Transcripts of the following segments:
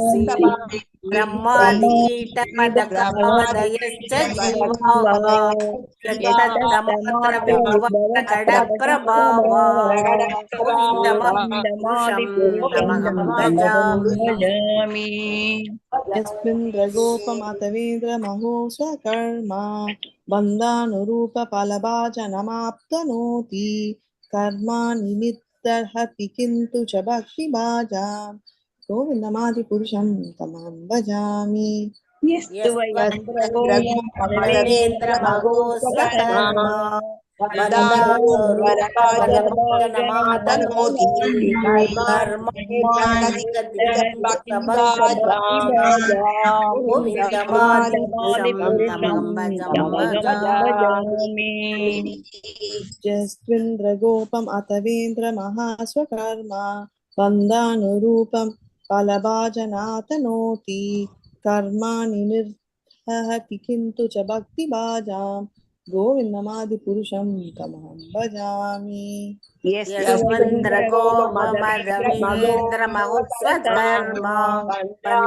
तमसि ब्रह्मादिकीटपदकपादयश्च जीवाः यत्तदमात्र विभवत्प्रकटप्रभावा गोविन्दमादिपुरुषं तमहं भजामि। यस्मिन्द्रगोपमतवेन्द्रमहो स्वकर्मा बन्धानुरूपफलभाजनमाप्तनोति कर्मानिमित्तर्हति किन्तु च भक्तिभाजां गोविन्दमादिपुरुषं तमहं भजामि। यस्त्वन्द्रगोपमतवेन्द्रमहो स्वकर्मा बन्धानुरूपफलभाजनमाप्तनोति गोविन्दमादिपुरुषं तमहं भजामि। यस्त्विन्द्रगोपम् अतवेन्द्रमहास्वकर्मा बन्धानुरूपं फलभाजनातनोति कर्माणि निर्हति किन्तु च भक्तिभाजां गोविन्दमादिपुरुषं तमहं भजामि। यस्त्वन्द्रगोपमतवेन्द्रमहोत्स्वकर्मा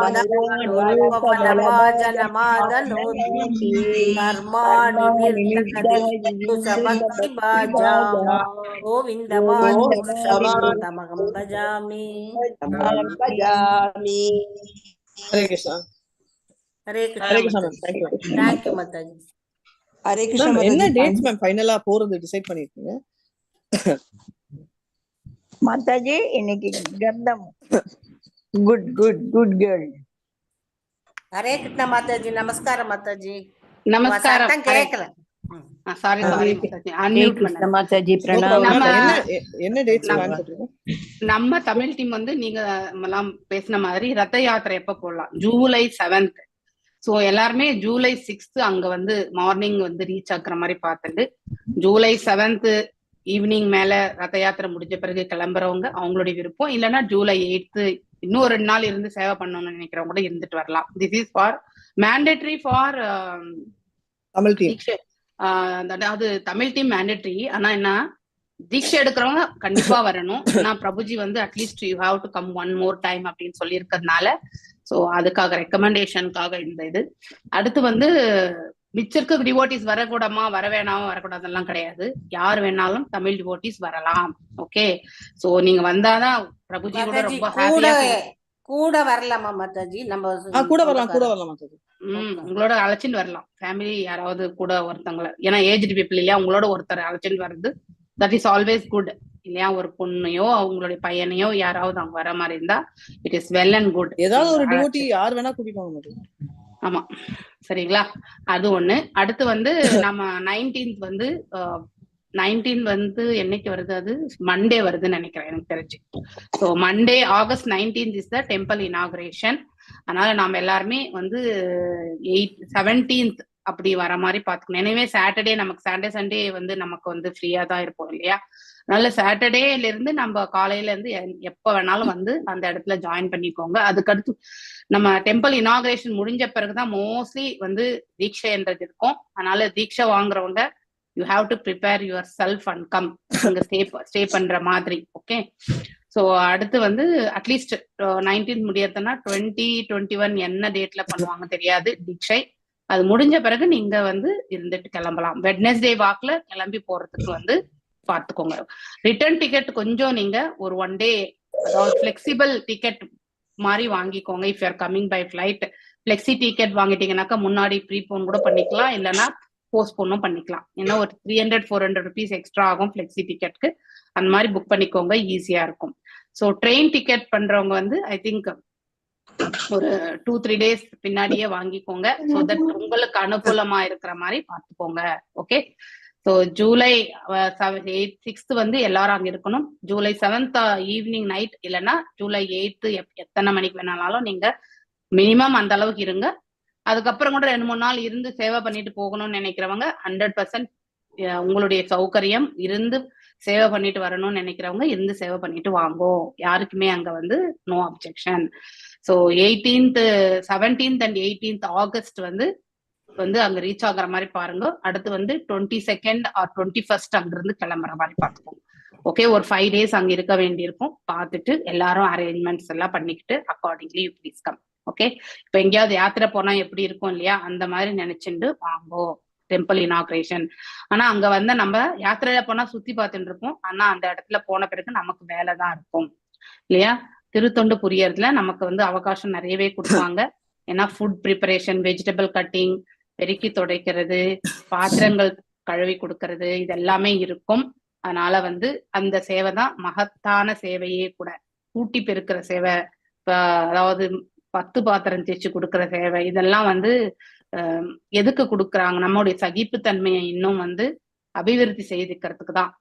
बन्धानुरूपफलभाजनमादनोति कर्माणि निर्हति किन्तु च भक्तिभाजां गोविन्दमादिपुरुषं तमहं भजामि। Hare Krishna. Hare Hare Krishna Krishna. Ma'am, thank you. Thank you माताजी। हरे कृष्ण மேம் என்ன माताजी। டேட்ஸ் மேம் ஃபைனலா போறது டிசைட் பண்ணிருக்கீங்க? माताजी இன்னைக்கு கந்தம் குட் குட் குட் கேர்ள். हरे कृष्ण माताजी। नमस्कार माताजी। நமஸ்காரம். சத்தம் கேட்கல. சாரி மாதாஜி, அன்மியூட் கிருஷ்ண பண்ணேன். மாதாஜி No பிரணாம். problem. நம்ம- என்ன டேட்ஸ் பிளான் பண்றீங்க? நம்ம தமிழ் டீம் வந்து நீங்க எல்லாம் பேசின மாதிரி ரத்த யாத்திரை எப்ப போடலாம்? ஜூலை 7th. ஸோ எல்லாருமே ஜூலை 6th அங்க வந்து மார்னிங் வந்து ரீச் ஆகுற மாதிரி பார்த்துட்டு ஜூலை 7th ஈவினிங் மேல ரத்த யாத்திரை முடிஞ்ச பிறகு கிளம்புறவங்க அவங்களுடைய விருப்பம். இல்லைன்னா ஜூலை 8th இன்னும் 2 நாள் இருந்து சேவை பண்ணணும்னு நினைக்கிறவங்க கூட இருந்துட்டு வரலாம். This is for mandatory for Tamil team. அதாவது தமிழ் டீம் மேண்டேட்டரி. ஆனா என்ன, தீட்சை எடுக்கிறவங்க கண்டிப்பா வரணும். ஆனா பிரபுஜி வந்து at least you have to come one more time அப்படின்னு சொல்லி இருக்கிறதுனால ஸோ அதுக்காக ரெக்கமெண்டேஷனுக்காக இந்த இது. அடுத்து வந்து மிச்சருக்கு டிவோட்டிஸ் வரக்கூடாமா, வர வேணாமா, வரக்கூடாதெல்லாம் கிடையாது. யார் வேணாலும் தமிழ் டிவோட்டிஸ் வரலாம். ஓகே, ஸோ நீங்க வந்தாதான் பிரபுஜி கூட மாதாஜி ரொம்ப கூட ஹாப்பியா கூட வரலாமா மாதாஜி? நம்ம கூட வரலாம் மாதாஜி. உங்களோட அழைச்சிட்டு வரலாம். ஃபேமிலி யாராவது கூட ஒருத்தவங்களை, ஏன்னா ஏஜ்டு பீப்புள் இல்லையா, உங்களோட ஒருத்தர் அழைச்சிட்டு வர்றது தட் இஸ் ஆல்வேஸ் குட் இல்லையா. ஒரு பொண்ணையோ அவங்களுடைய பையனையோ யாராவது அவங்க வர மாதிரி இருந்தா it is well and good. ஏதாவது ஒரு டிவோட்டி யார் வேணா கூட்டிட்டு வாங்க. ஆமா, சரிங்களா? அது ஒண்ணு. அடுத்து வந்து நம்ம 19th வந்து 19 வந்து என்னைக்கு வருது? அது மண்டே வருதுன்னு நினைக்கிறேன் எனக்கு தெரிஞ்சு. So Monday August 19th is the temple inauguration. அதனால நாம எல்லாருமே வந்து 17th அப்படி வர மாதிரி பாத்துக்கணும். எனவே சாட்டர்டே நமக்கு சண்டே வந்து நமக்கு வந்து ஃப்ரீயா தான் இருப்போம் இல்லையா. அதனால சாட்டர்டேல இருந்து நம்ம காலையில இருந்து எப்ப வேணாலும் வந்து அந்த இடத்துல ஜாயின் பண்ணிக்கோங்க. அதுக்கடுத்து நம்ம டெம்பிள் இனாகுரேஷன் முடிஞ்ச பிறகுதான் மோஸ்ட்லி வந்து தீட்சைன்றது இருக்கும். அதனால தீட்சை வாங்குறவங்க you have to prepare your self and come இங்க ஸ்டே பண்ற மாதிரி. ஓகே, ஸோ அடுத்து வந்து அட்லீஸ்ட் 19th முடியறதுன்னா 20, 21 என்ன டேட்ல பண்ணுவாங்க தெரியாது தீட்சை. அது முடிஞ்ச பிறகு நீங்க வந்து இருந்துட்டு கிளம்பலாம். வெட்னஸ்டே வாக்ல கிளம்பி போறதுக்கு வந்து பார்த்துக்கோங்க. ரிட்டர்ன் டிக்கெட் கொஞ்சம் நீங்க ஒரு 1 day அதாவது ஃபிளெக்சிபிள் டிக்கெட் மாதிரி வாங்கிக்கோங்க. If you're coming by flight flexi ticket வாங்கிட்டீங்கன்னாக்கா முன்னாடி ப்ரீபோன் கூட பண்ணிக்கலாம், இல்லைன்னா போஸ்ட்போனும் பண்ணிக்கலாம். ஏன்னா ஒரு 300-400 rupees எக்ஸ்ட்ரா ஆகும் ஃபிளெக்சி டிக்கெட்க்கு. அந்த மாதிரி புக் பண்ணிக்கோங்க, ஈஸியா இருக்கும். ஸோ ட்ரெயின் டிக்கெட் பண்றவங்க வந்து ஐ திங்க் ஒரு 2-3 days பின்னாடியே வாங்கிக்கோங்க. ஸோ தட் உங்களுக்கு அனுகூலமா இருக்கிற மாதிரி பார்த்துக்கோங்க. ஓகே, ஸோ ஜூலை 6th வந்து எல்லாரும் அங்க இருக்கணும். ஜூலை 7th ஈவினிங் நைட் இல்லைன்னா ஜூலை 8th எத்தனை மணிக்கு வேணாலும் நீங்க மினிமம் அந்த அளவுக்கு இருங்க. அதுக்கப்புறம் கூட 2-3 நாள் இருந்து சேவை பண்ணிட்டு போகணும்னு நினைக்கிறவங்க 100% உங்களுடைய சௌகரியம் இருந்து சேவை பண்ணிட்டு வரணும்னு நினைக்கிறவங்க இருந்து சேவை பண்ணிட்டு வாங்கோ. யாருக்குமே அங்க வந்து no objection. So 17th and 18th August வந்து அங்க ரீச் ஆகுற மாதிரி பாருங்க. அடுத்து வந்து 22nd or 21st அங்கிருந்து கிளம்புற மாதிரி பார்த்துக்கோங்க. ஓகே, ஒரு 5 days அங்க இருக்க வேண்டியிருக்கும். பார்த்துட்டு எல்லாரும் அரேஞ்ச்மெண்ட்ஸ் எல்லாம் பண்ணிக்கிட்டு accordingly you please come. Okay, இப்ப எங்கேயாவது யாத்திரை போனா எப்படி இருக்கும் இல்லையா, அந்த மாதிரி நினைச்சுட்டு வாங்கோ டெம்பிள் இனாக்ரேஷன். ஆனா அங்க வந்து நம்ம யாத்திரையில போனா சுத்தி பார்த்துட்டு இருப்போம். ஆனா அந்த இடத்துல போன பிறகு நமக்கு வேலை தான் இருக்கும் இல்லையா. திருத்தொண்டு புரியறதுல நமக்கு வந்து அவகாசம் நிறையவே கொடுப்பாங்க. ஏன்னா ஃபுட் ப்ரிப்பரேஷன், வெஜிடபிள் கட்டிங், பெருக்கி துடைக்கிறது, பாத்திரங்கள் கழுவி கொடுக்கறது, இது எல்லாமே இருக்கும். அதனால வந்து அந்த சேவை தான் மகத்தான சேவையே கூட. கூட்டி பெருக்கிற சேவை, அதாவது 10 பாத்திரம் தேய்ச்சி கொடுக்குற சேவை, இதெல்லாம் வந்து எதுக்கு கொடுக்குறாங்க, நம்மளுடைய சகிப்புத்தன்மையை இன்னும் வந்து அபிவிருத்தி செய்துக்கிறதுக்கு தான்.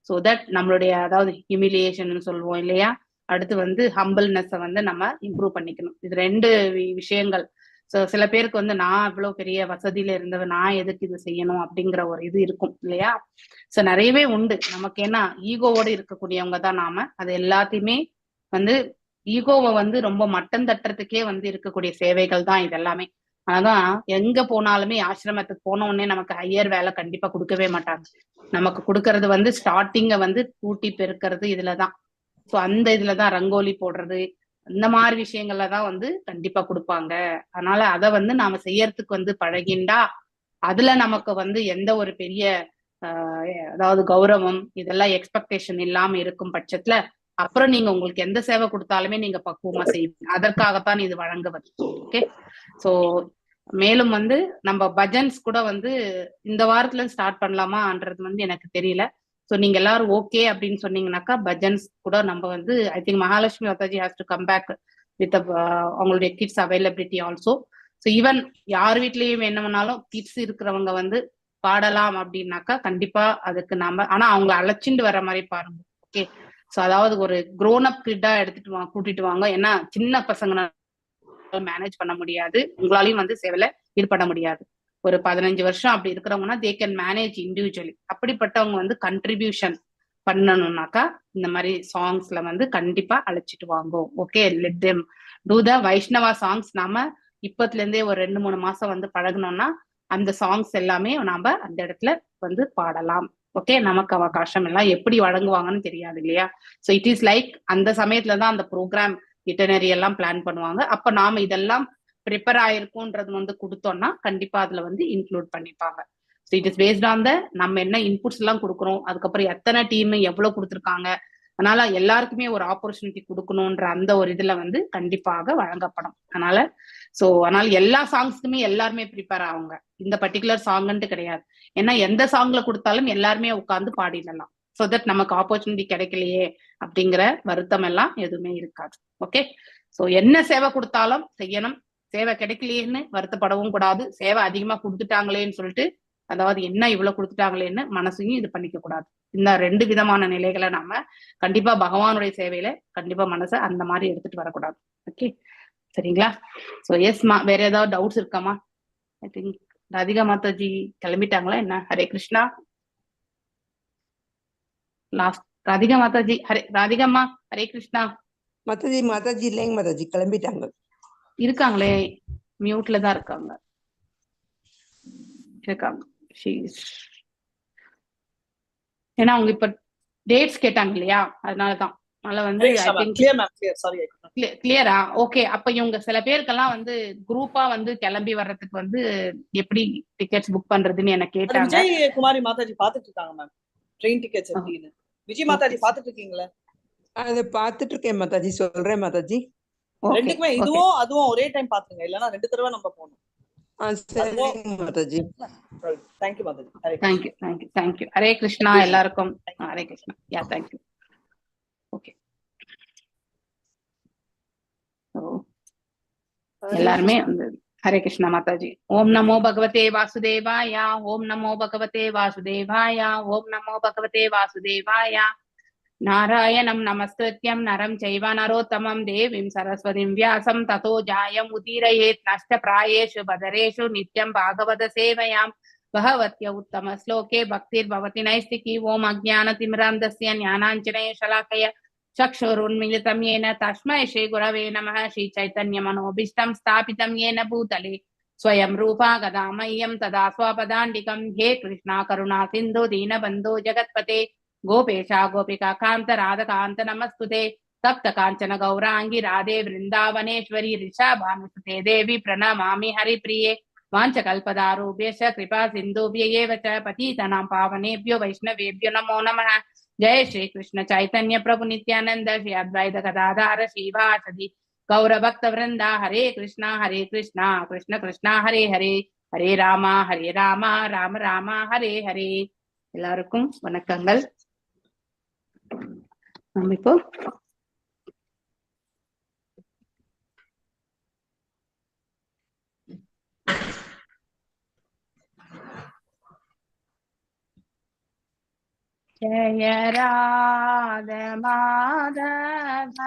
ஸோ தட் நம்மளுடைய, அதாவது ஹியூமிலியேஷன் சொல்லுவோம் இல்லையா, அடுத்து வந்து ஹம்பிள்னஸை வந்து நம்ம இம்ப்ரூவ் பண்ணிக்கணும். இது 2 விஷயங்கள். ஸோ சில பேருக்கு வந்து நான் இவ்வளவு பெரிய வசதியில இருந்தவன், நான் எதுக்கு இது செய்யணும் அப்படிங்கிற ஒரு இது இருக்கும் இல்லையா. ஸோ நிறையவே உண்டு நமக்கு. ஏன்னா ஈகோவோடு இருக்கக்கூடியவங்க தான் நாம. அது எல்லாத்தையுமே வந்து ஈகோவை வந்து ரொம்ப மட்டம் தட்டுறதுக்கே வந்து இருக்கக்கூடிய சேவைகள் தான் இது எல்லாமே. அதான் எங்க போனாலுமே ஆசிரமத்துக்கு போன உடனே நமக்கு ஹையர் வேலை கண்டிப்பா கொடுக்கவே மாட்டாங்க. நமக்கு கொடுக்கறது வந்து ஸ்டார்டிங்க வந்து கூட்டி பெருக்கிறது இதுலதான். ஸோ அந்த இதுலதான் ரங்கோலி போடுறது, இந்த மாதிரி விஷயங்கள்ல தான் வந்து கண்டிப்பா கொடுப்பாங்க. அதனால அதை வந்து நாம செய்யறதுக்கு வந்து பழகிண்டா அதுல நமக்கு வந்து எந்த ஒரு பெரிய அதாவது கௌரவம் இதெல்லாம் எக்ஸ்பெக்டேஷன் இல்லாம இருக்கும் பட்சத்துல அப்புறம் நீங்க உங்களுக்கு எந்த சேவை கொடுத்தாலுமே நீங்க பக்குவமா செய்வீங்க. அதற்காகத்தான் இது வழங்குவது. ஓகே, சோ மேலும் வந்து நம்ம பஜன்ஸ் கூட வந்து இந்த வாரத்துல ஸ்டார்ட் பண்ணலாமான்றது வந்து எனக்கு தெரியல. ஸோ நீங்க எல்லாரும் ஓகே அப்படின்னு சொன்னீங்கன்னாக்கா பஜன்ஸ் கூட நம்ம வந்து, ஐ திங்க் மகாலட்சுமி மாதாஜி has to come back with அவங்களுடைய kids availability also. So even யார் வீட்லயும் என்ன பண்ணாலும் கிட்ஸ் இருக்கிறவங்க வந்து பாடலாம் அப்படின்னாக்கா கண்டிப்பா அதுக்கு நாம, ஆனா அவங்களை அழைச்சிட்டு வர மாதிரி பாருங்க. ஓகே, ஸோ அதாவது ஒரு க்ரோன் அப் கிட்டா எடுத்துட்டு கூட்டிட்டு வாங்க. ஏன்னா சின்ன பசங்க மேனேஜ் பண்ண முடியாது, உங்களாலையும் வந்து சேவையில ஈடுபட முடியாது. ஒரு 15 வருஷம் அப்படி இருக்கிறவங்கன்னா தே கேன் மேனேஜ் இண்டிவிஜுவலி. அப்படிப்பட்டவங்க வந்து கண்ட்ரிபியூஷன் பண்ணணும்னாக்கா இந்த மாதிரி சாங்ஸ்ல வந்து கண்டிப்பா அழைச்சிட்டு வாங்கோ. ஓகே, லெட் தெம் டூ த வைஷ்ணவா சாங்ஸ். நாம இப்பத்துல இருந்தே ஒரு 2-3 மாசம் வந்து பழகணும்னா அந்த சாங்ஸ் எல்லாமே நாம அந்த இடத்துல வந்து பாடலாம். ஓகே, நமக்கு அவகாசம் எல்லாம் எப்படி வழங்குவாங்கன்னு தெரியாது இல்லையா. ஸோ இட் இஸ் லைக் அந்த சமயத்துலதான் அந்த ப்ரோக்ராம் இட்டனரி எல்லாம் பிளான் பண்ணுவாங்க. அப்ப நாம இதெல்லாம் ப்ரிப்பேர் ஆயிருக்கும்ன்றது வந்து கொடுத்தோம்னா கண்டிப்பா அதுல வந்து இன்க்ளூட் பண்ணிப்பாங்க. So it is based on the நம்ம என்ன இன்புட்ஸ் எல்லாம் கொடுக்குறோம், அதுக்கப்புறம் எத்தனை டீம் எவ்வளவு கொடுத்துருக்காங்க, அதனால எல்லாருக்குமே ஒரு ஆப்பர்ச்சுனிட்டி கொடுக்கணும்ன்ற அந்த ஒரு இதுல வந்து கண்டிப்பாக வழங்கப்படும். அதனால எல்லா சாங்ஸ்க்குமே எல்லாருமே ப்ரிப்பேர் ஆகுங்க. இந்த பர்டிகுலர் சாங்ன்ட்டு கிடையாது. ஏன்னா எந்த சாங்ல கொடுத்தாலும் எல்லாருமே உட்கார்ந்து பாடிடலாம். ஸோ தட் நமக்கு ஆப்பர்ச்சுனிட்டி கிடைக்கலையே அப்படிங்கிற வருத்தம் எல்லாம் எதுவுமே இருக்காது. ஓகே, ஸோ என்ன சேவை கொடுத்தாலும் செய்யணும். சேவை கிடைக்கலையேன்னு வருத்தப்படவும் கூடாது. சேவை அதிகமா கொடுத்துட்டாங்களேன்னு சொல்லிட்டு, அதாவது என்ன இவ்வளவு கொடுத்துட்டாங்களேன்னு மனசையும் இது பண்ணிக்க கூடாது. இந்த 2 விதமான நிலைகளை நாம கண்டிப்பா பகவானுடைய சேவையில கண்டிப்பா மனசை அந்த மாதிரி எடுத்துட்டு வரக்கூடாது. ஓகே, சரிங்களா. ஸோ எஸ்மா, வேற ஏதாவது டவுட்ஸ் இருக்காமா? ஐ திங்க் ராதிகா மாதாஜி கிளம்பிட்டாங்களா என்ன? ஹரே கிருஷ்ணா. லாஸ்ட் ராதிகா மாதாஜி. ராதிகாம்மா ஹரே கிருஷ்ணா. மாதாஜி இல்லைங்க மாதாஜி, கிளம்பிட்டாங்க. இருக்காங்களே, மியூட்ல தான் இருக்காங்க. ஏன்னா அவங்க இப்ப டேட்ஸ் கேட்டாங்க இல்லையா, அதனாலதான். அதனால வந்து கிளியரா? ஓகே, அப்ப இவங்க சில பேருக்கெல்லாம் வந்து குரூப்பா வந்து கிளம்பி வர்றதுக்கு வந்து எப்படி டிக்கெட்ஸ் புக் பண்றதுன்னு என்ன கேட்டாங்க. விஜய் குமாரி மாதாஜி பாத்துட்டு இருக்காங்க மேம், ட்ரெயின் டிக்கெட்ஸ் எப்படின்னு. விஜய் மாதாஜி பாத்துட்டு இருக்கீங்களா? அதை பாத்துட்டு இருக்கேன் மாதாஜி, சொல்றேன் மாதாஜி. ரெண்டுக்குமே இதுவும் அதுவும் ஒரே டைம் பாத்துங்க, இல்லன்னா 2 தடவை நம்ம போகணும். மாதாஜி, தேங்க்யூ மாதாஜி. தேங்க்யூ. ஹரே கிருஷ்ணா எல்லாருக்கும். ஹரே கிருஷ்ணா. யா, தேங்க்யூ. ஓகே, எல்லாருமே வந்து ஹரே கிருஷ்ணா மாதாஜி. ஓம் நமோ பகவதே வாசுதேவாய, ஓம் நமோ பகவதே வாசுதேவாய, ஓம் நமோ பகவதே வாசுதேவாய. நாராயணம் நமஸ்கிருத்யம் நரம் சைவ நரோத்தமம் தேவீம் சரஸ்வதிம் வியாசம் ததோ ஜாயம் உதீரயேத். நஷ்ட பிராயேஷு பதரேஷு நித்யம் பாகவத சேவையாம் பகவத்ய உத்தம ஸ்லோகே பக்திர் பவதி நைஸ்திகி. ஓம் அஜ்ஞான திமிராந்தஸ்ய ஞானாஞ்சனய ஷலாக்கய चक्षुरुन्मीलितं येन तस्मै श्री गुरवे नमः. श्री चैतन्य मनोभीष्टं स्थापितं येन भूतले स्वयं रूपा गदामह्यं तदा स्वपदान्तिकं. हे कृष्णा करुणा सिन्धु दीनबन्धो जगत्पते गोपेशा गोपिका कांत राधा कांत नमस्तुते तप्त कांचन गौरांगी राधे वृंदावनेश्वरी ऋषभानुसुते देवी प्रणमामि हरिप्रिये वाञ्छकल्पदारुभ्यश्च कृपा सिन्धुभ्यैव च पतितानां पावनेभ्यो वैष्णवेभ्यो नमो नमः। जय श्री कृष्ण चैतन्य प्रभु नित्यानंद श्री अद्वैत गदाधर श्रीवासदि गौर भक्त वृंदा हरे कृष्णा कृष्ण कृष्णा हरे हरे हरे ராமா ராம ராம ஹரே ஹரே. எல்லாருக்கும் வணக்கங்கள். நம்ம இப்போ ஜய ராத மாதவ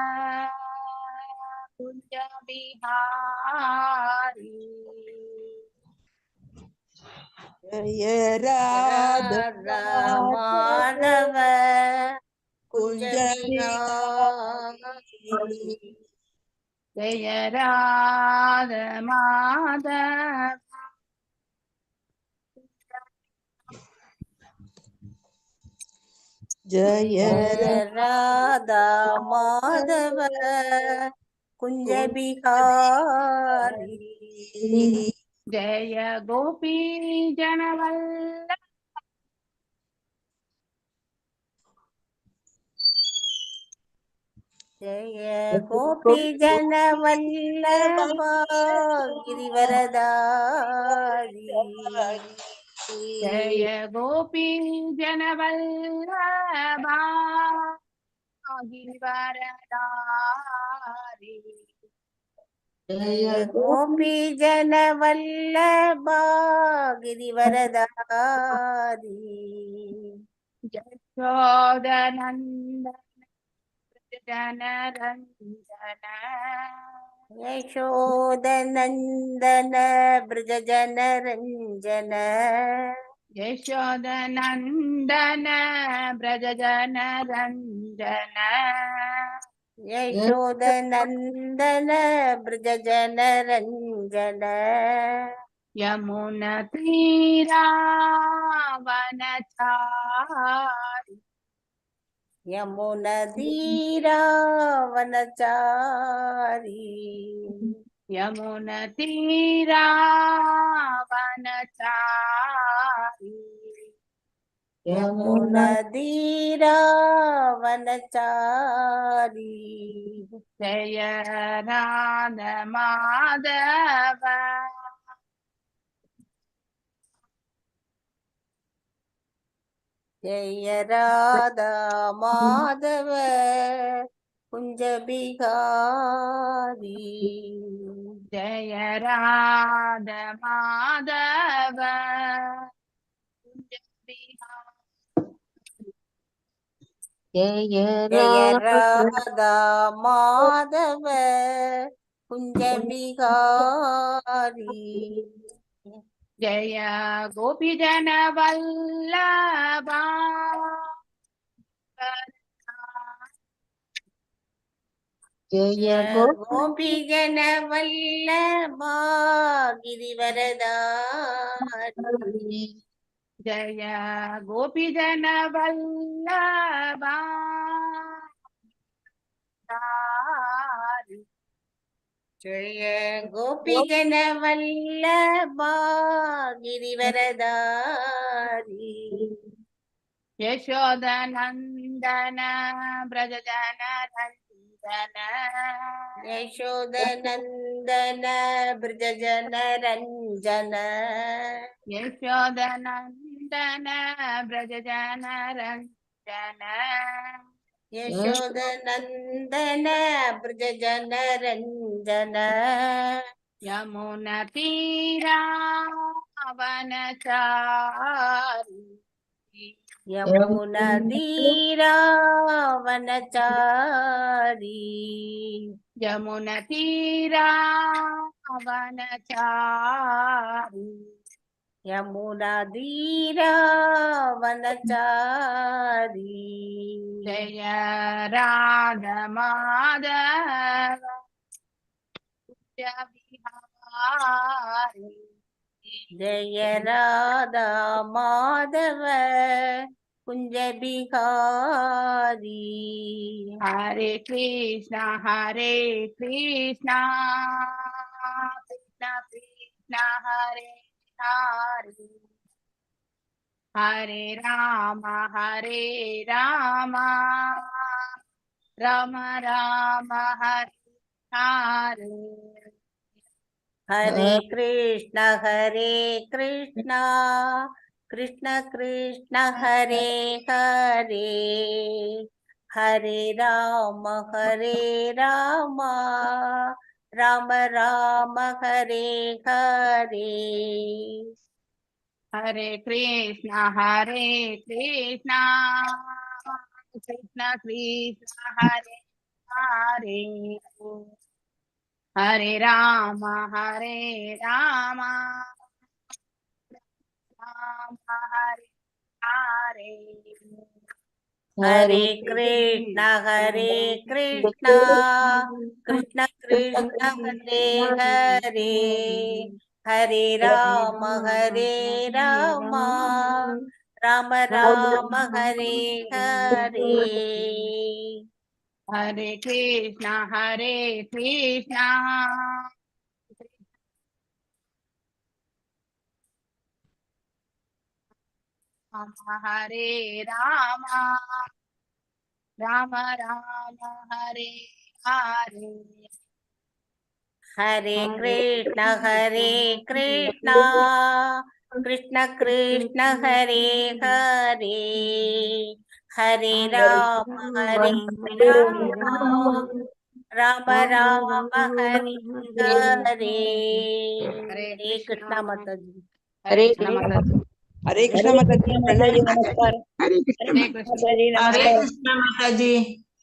குஞ்ச பிஹாரி जय राधा राधा माधव कुंज कुंज बिहारी ஜய ராத மாதவ जय राधा माधव कुंज बिहारी जय गोपी जनवल्लभ जय गोपी जन वल्लभ गिरिवरदारी जय गोपी जनवल्लभ गिरिवरदारी जय गोपी जन वल्लभ गिरिवरदारी यशोदनन्दन जनरञ्जन यशोदनन्दन ब्रज जन रञ्जन यशोदनन्दन ब्रज जनरञ्जन यशोदनन्दन ब्रज जन रञ्जन यमुनतीरावनचारि यमुनतीरावनचारी यमुनतीरावनचारि यमुनतीरावनचारी जय राधा माधव जय राधा माधव कुंज बिहारी जय राधा माधव जय राधा माधव कुंज बिहारी जय गोपी जन वल्लभा जय गोपी जन वल्लभा गिरिवरदारी जय गोपी जन वल्लभा जय गोपी जन वल्लभा गिरिवरदारी यशोदनन्दन ब्रज जनरञ्जन यशोदनन्दन ब्रज जन रञ्जन यशोदनन्दन ब्रज जनरञ्जन यशोदनन्दन ब्रज जन रञ्जन यमुनतीरावनचारि यमुनतीरावनचारी यमुनतीरावनचारि यमुनतीरावनचारी जय राधा माधव कुंज बिहारी जय राधा माधव कुंज बिहारी हरे कृष्णा कृष्णा कृष्णा हरे हरे हरे राम राम राम हरे हरे हरे कृष्ण कृष्ण कृष्ण हरे हरे हरे राम राम राम हरे हरे हरे कृष्णा कृष्णा हरे हरे हरे राम राम हरे हरे हरे कृष्ण कृष्ण कृष्ण हरे हरे हरे राम राम राम हरे हरे हरे कृष्णा हरे राम राम हरे हरे हरे कृष्ण कृष्ण कृष्ण हरे हरे हरे राम राम हरे हरे हरे कृष्णा माता जी हरे कृष्ण माता जी हरे कृष्ण माता जी प्रणाम नमस्कार हरे कृष्ण हरे कृष्ण माताजी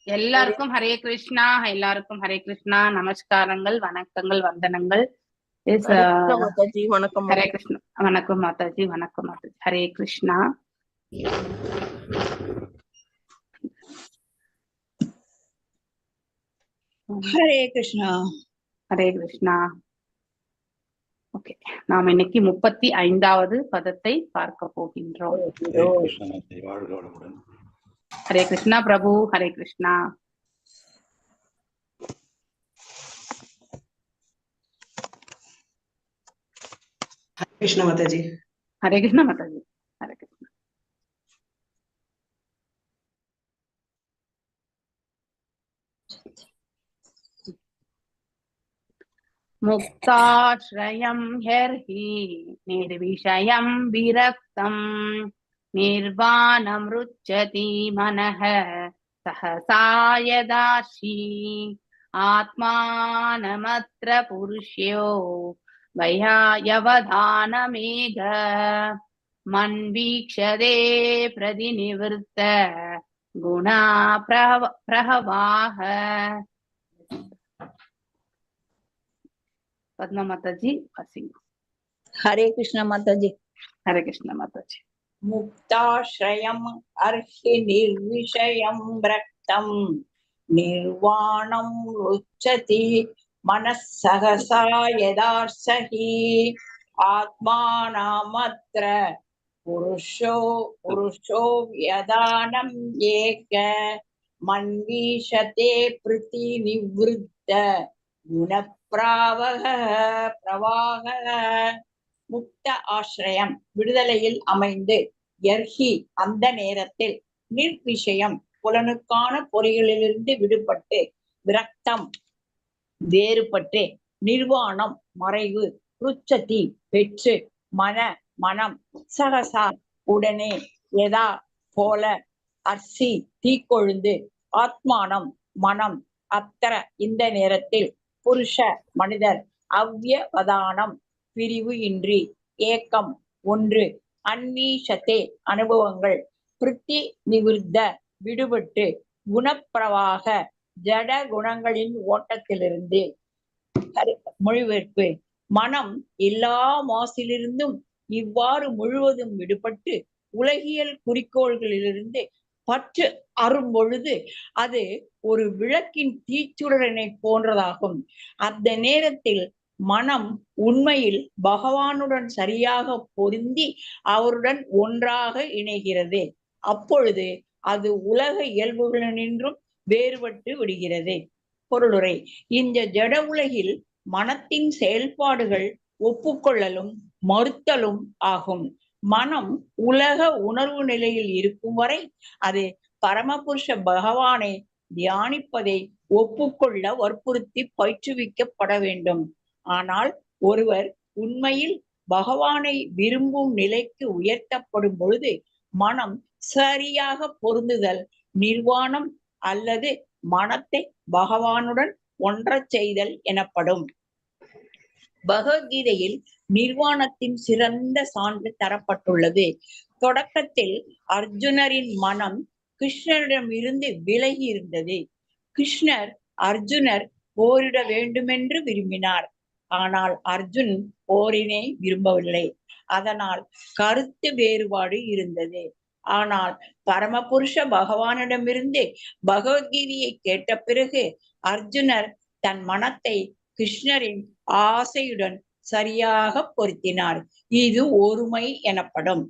எல்லாருக்கும் ஹரே கிருஷ்ணா எல்லாருக்கும் ஹரே கிருஷ்ணா நமஸ்காரங்கள் வணக்கங்கள் வந்தனங்கள் மாதாஜி வணக்கம் ஹரே கிருஷ்ணா வணக்கம் மாதாஜி ஹரே கிருஷ்ணா ஹரே கிருஷ்ணா ஹரே கிருஷ்ணா ஓகே நாம் இன்னைக்கு 35வது பதத்தை பார்க்க போகின்றோம். ஹரே கிருஷ்ணா பிரபு ஹரே கிருஷ்ணா कृष्ण माताजी हरे कृष्णा माताजी हरे कृष्णा मुक्ताश्रयं ह्यर्हि निर्विषयं विरक्तं निर्वाणं रुच्यति मनः सहसा यदाशी आत्मानमत्र पुरुष्यो वह्यायवधानमेघ मन्वीक्षते प्रतिनिवृत्त गुणा प्रहवाह पद्मा माताजी वासिंग हरे कृष्ण माताजी हरे कृष्ण माताजी मुक्ताश्रयम् अर्हि निर्विषयं रक्तं निर्वाणं रुच्यति मनः सहसा यदार्सहि आत्मानामत्र पुरुषो यदानं एक मन्वीषते प्रतिनिवृत्त பிரவாக முக்த ஆசிரயம் விடுதலையில் அமைந்து யர்ஹி அந்த நேரத்தில் நிர்விஷயம் புலனுக்கான பொறிகளிலிருந்து விடுபட்டு விரக்தம் வேறுபட்டு நிர்வாணம் மறைவு ருச்சதி பெற்று மனம் சகசா உடனே எதா போல அர்சி தீக்கொழுந்து ஆத்மானம் மனம் அத்தர இந்த நேரத்தில் புருஷ மனிதர் அவ்யவதானம் பிரிவு இன்றி ஏக்கம் ஒன்று அன்வீஷத்தே அனுபவங்கள் பிரித்தி நிவிருத்த விடுபட்டு குணப்பிரவாக ஜட குணங்களின் ஓட்டத்திலிருந்து மொழிபெயர்ப்பு மனம் எல்லா மாசிலிருந்தும் இவ்வாறு முழுவதும் விடுபட்டு உலகியல் குறிக்கோள்களிலிருந்து பற்று அரும்பொழுது அது ஒரு விளக்கின் தீச்சுடரனை போன்றதாகும். அந்த நேரத்தில் மனம் உண்மையில் பகவானுடன் சரியாக பொருந்தி அவருடன் ஒன்றாக இணைகிறது. அப்பொழுது அது உலக இயல்புகளினின்றும் வேறுபட்டு விடுகிறது. பொருளுரை: இந்த ஜட உலகில் மனத்தின் செயல்பாடுகள் ஒப்புக்கொள்ளலும் மறுத்தலும் ஆகும். மனம் உலக உணர்வு நிலையில் இருக்கும் வரை அது பரமபுருஷ பகவானை தியானிப்பதை ஒப்புக்கொள்ள வற்புறுத்தி பயிற்றுவிக்கப்பட வேண்டும். ஆனால் ஒருவர் உண்மையில் பகவானை விரும்பும் நிலைக்கு உயர்த்தப்படும் பொழுது மனம் சரியாக பொருந்துதல் நிர்வாணம் அல்லது மனத்தை பகவானுடன் ஒன்றச் செய்தல் எனப்படும். பகவத்கீதையில் நிர்வாணத்தின் சிறந்த சான்று தரப்பட்டுள்ளது. தொடக்கத்தில் அர்ஜுனரின் மனம் கிருஷ்ணரிடமிருந்து விலகி இருந்தது. கிருஷ்ணர் அர்ஜுனர் போரிட வேண்டுமென்று விரும்பினார். ஆனால் அர்ஜுன் போரினை விரும்பவில்லை. அதனால் கருத்து வேறுபாடு இருந்தது. ஆனால் பரமபுருஷ பகவானிடமிருந்து பகவத்கீதையை கேட்ட பிறகு அர்ஜுனர் தன் மனத்தை கிருஷ்ணரின் ஆசையுடன் சரியாக பொருத்தினார். இது ஒருமை எனப்படும்.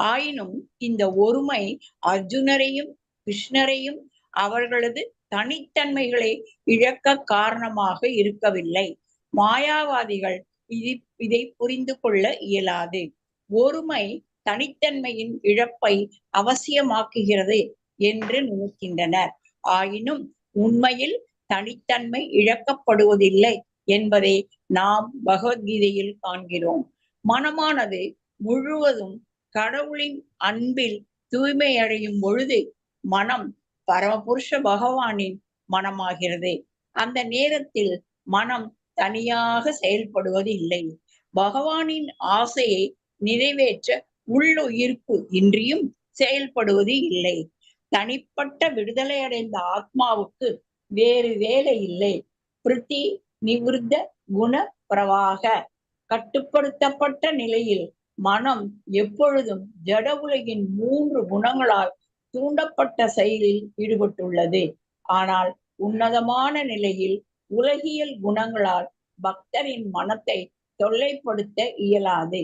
ஆயினும் இந்த ஒருமை அர்ஜுனரையும் கிருஷ்ணரையும் அவர்களது தனித்தன்மைகளை இழக்க காரணமாக இருக்கவில்லை. மாயாவாதிகள் இதை புரிந்து கொள்ள இயலாது. ஒருமை தனித்தன்மையின் இழப்பை அவசியமாக்குகிறது என்று நினைக்கின்றனர். ஆயினும் உண்மையில் தனித்தன்மை இழக்கப்படுவதில்லை என்பதை நாம் பகவத்கீதையில் காண்கிறோம். மனமானது முழுவதும் கடவுளின் அன்பில் தூய்மை அடையும் பொழுது மனம் பரமபுருஷ பகவானின் மனமாகிறது. அந்த நேரத்தில் மனம் தனியாக செயல்படுவது இல்லை. பகவானின் ஆசையை நிறைவேற்ற உள்ளுயிர்ப்பு இன்றியும் செயல்படுவது இல்லை. தனிப்பட்ட விடுதலை அடைந்த ஆத்மாவுக்கு வேறு வேலை இல்லை. பிரித்தி நிவிருத்த குண பிரவாக கட்டுப்படுத்தப்பட்ட நிலையில் மனம் எப்பொழுதும் ஜட உலகின் 3 குணங்களால் தூண்டப்பட்ட செயலில் ஈடுபட்டுள்ளது. ஆனால் உன்னதமான நிலையில் உலகியல் குணங்களால் பக்தரின் மனத்தை தொல்லைப்படுத்த இயலாது.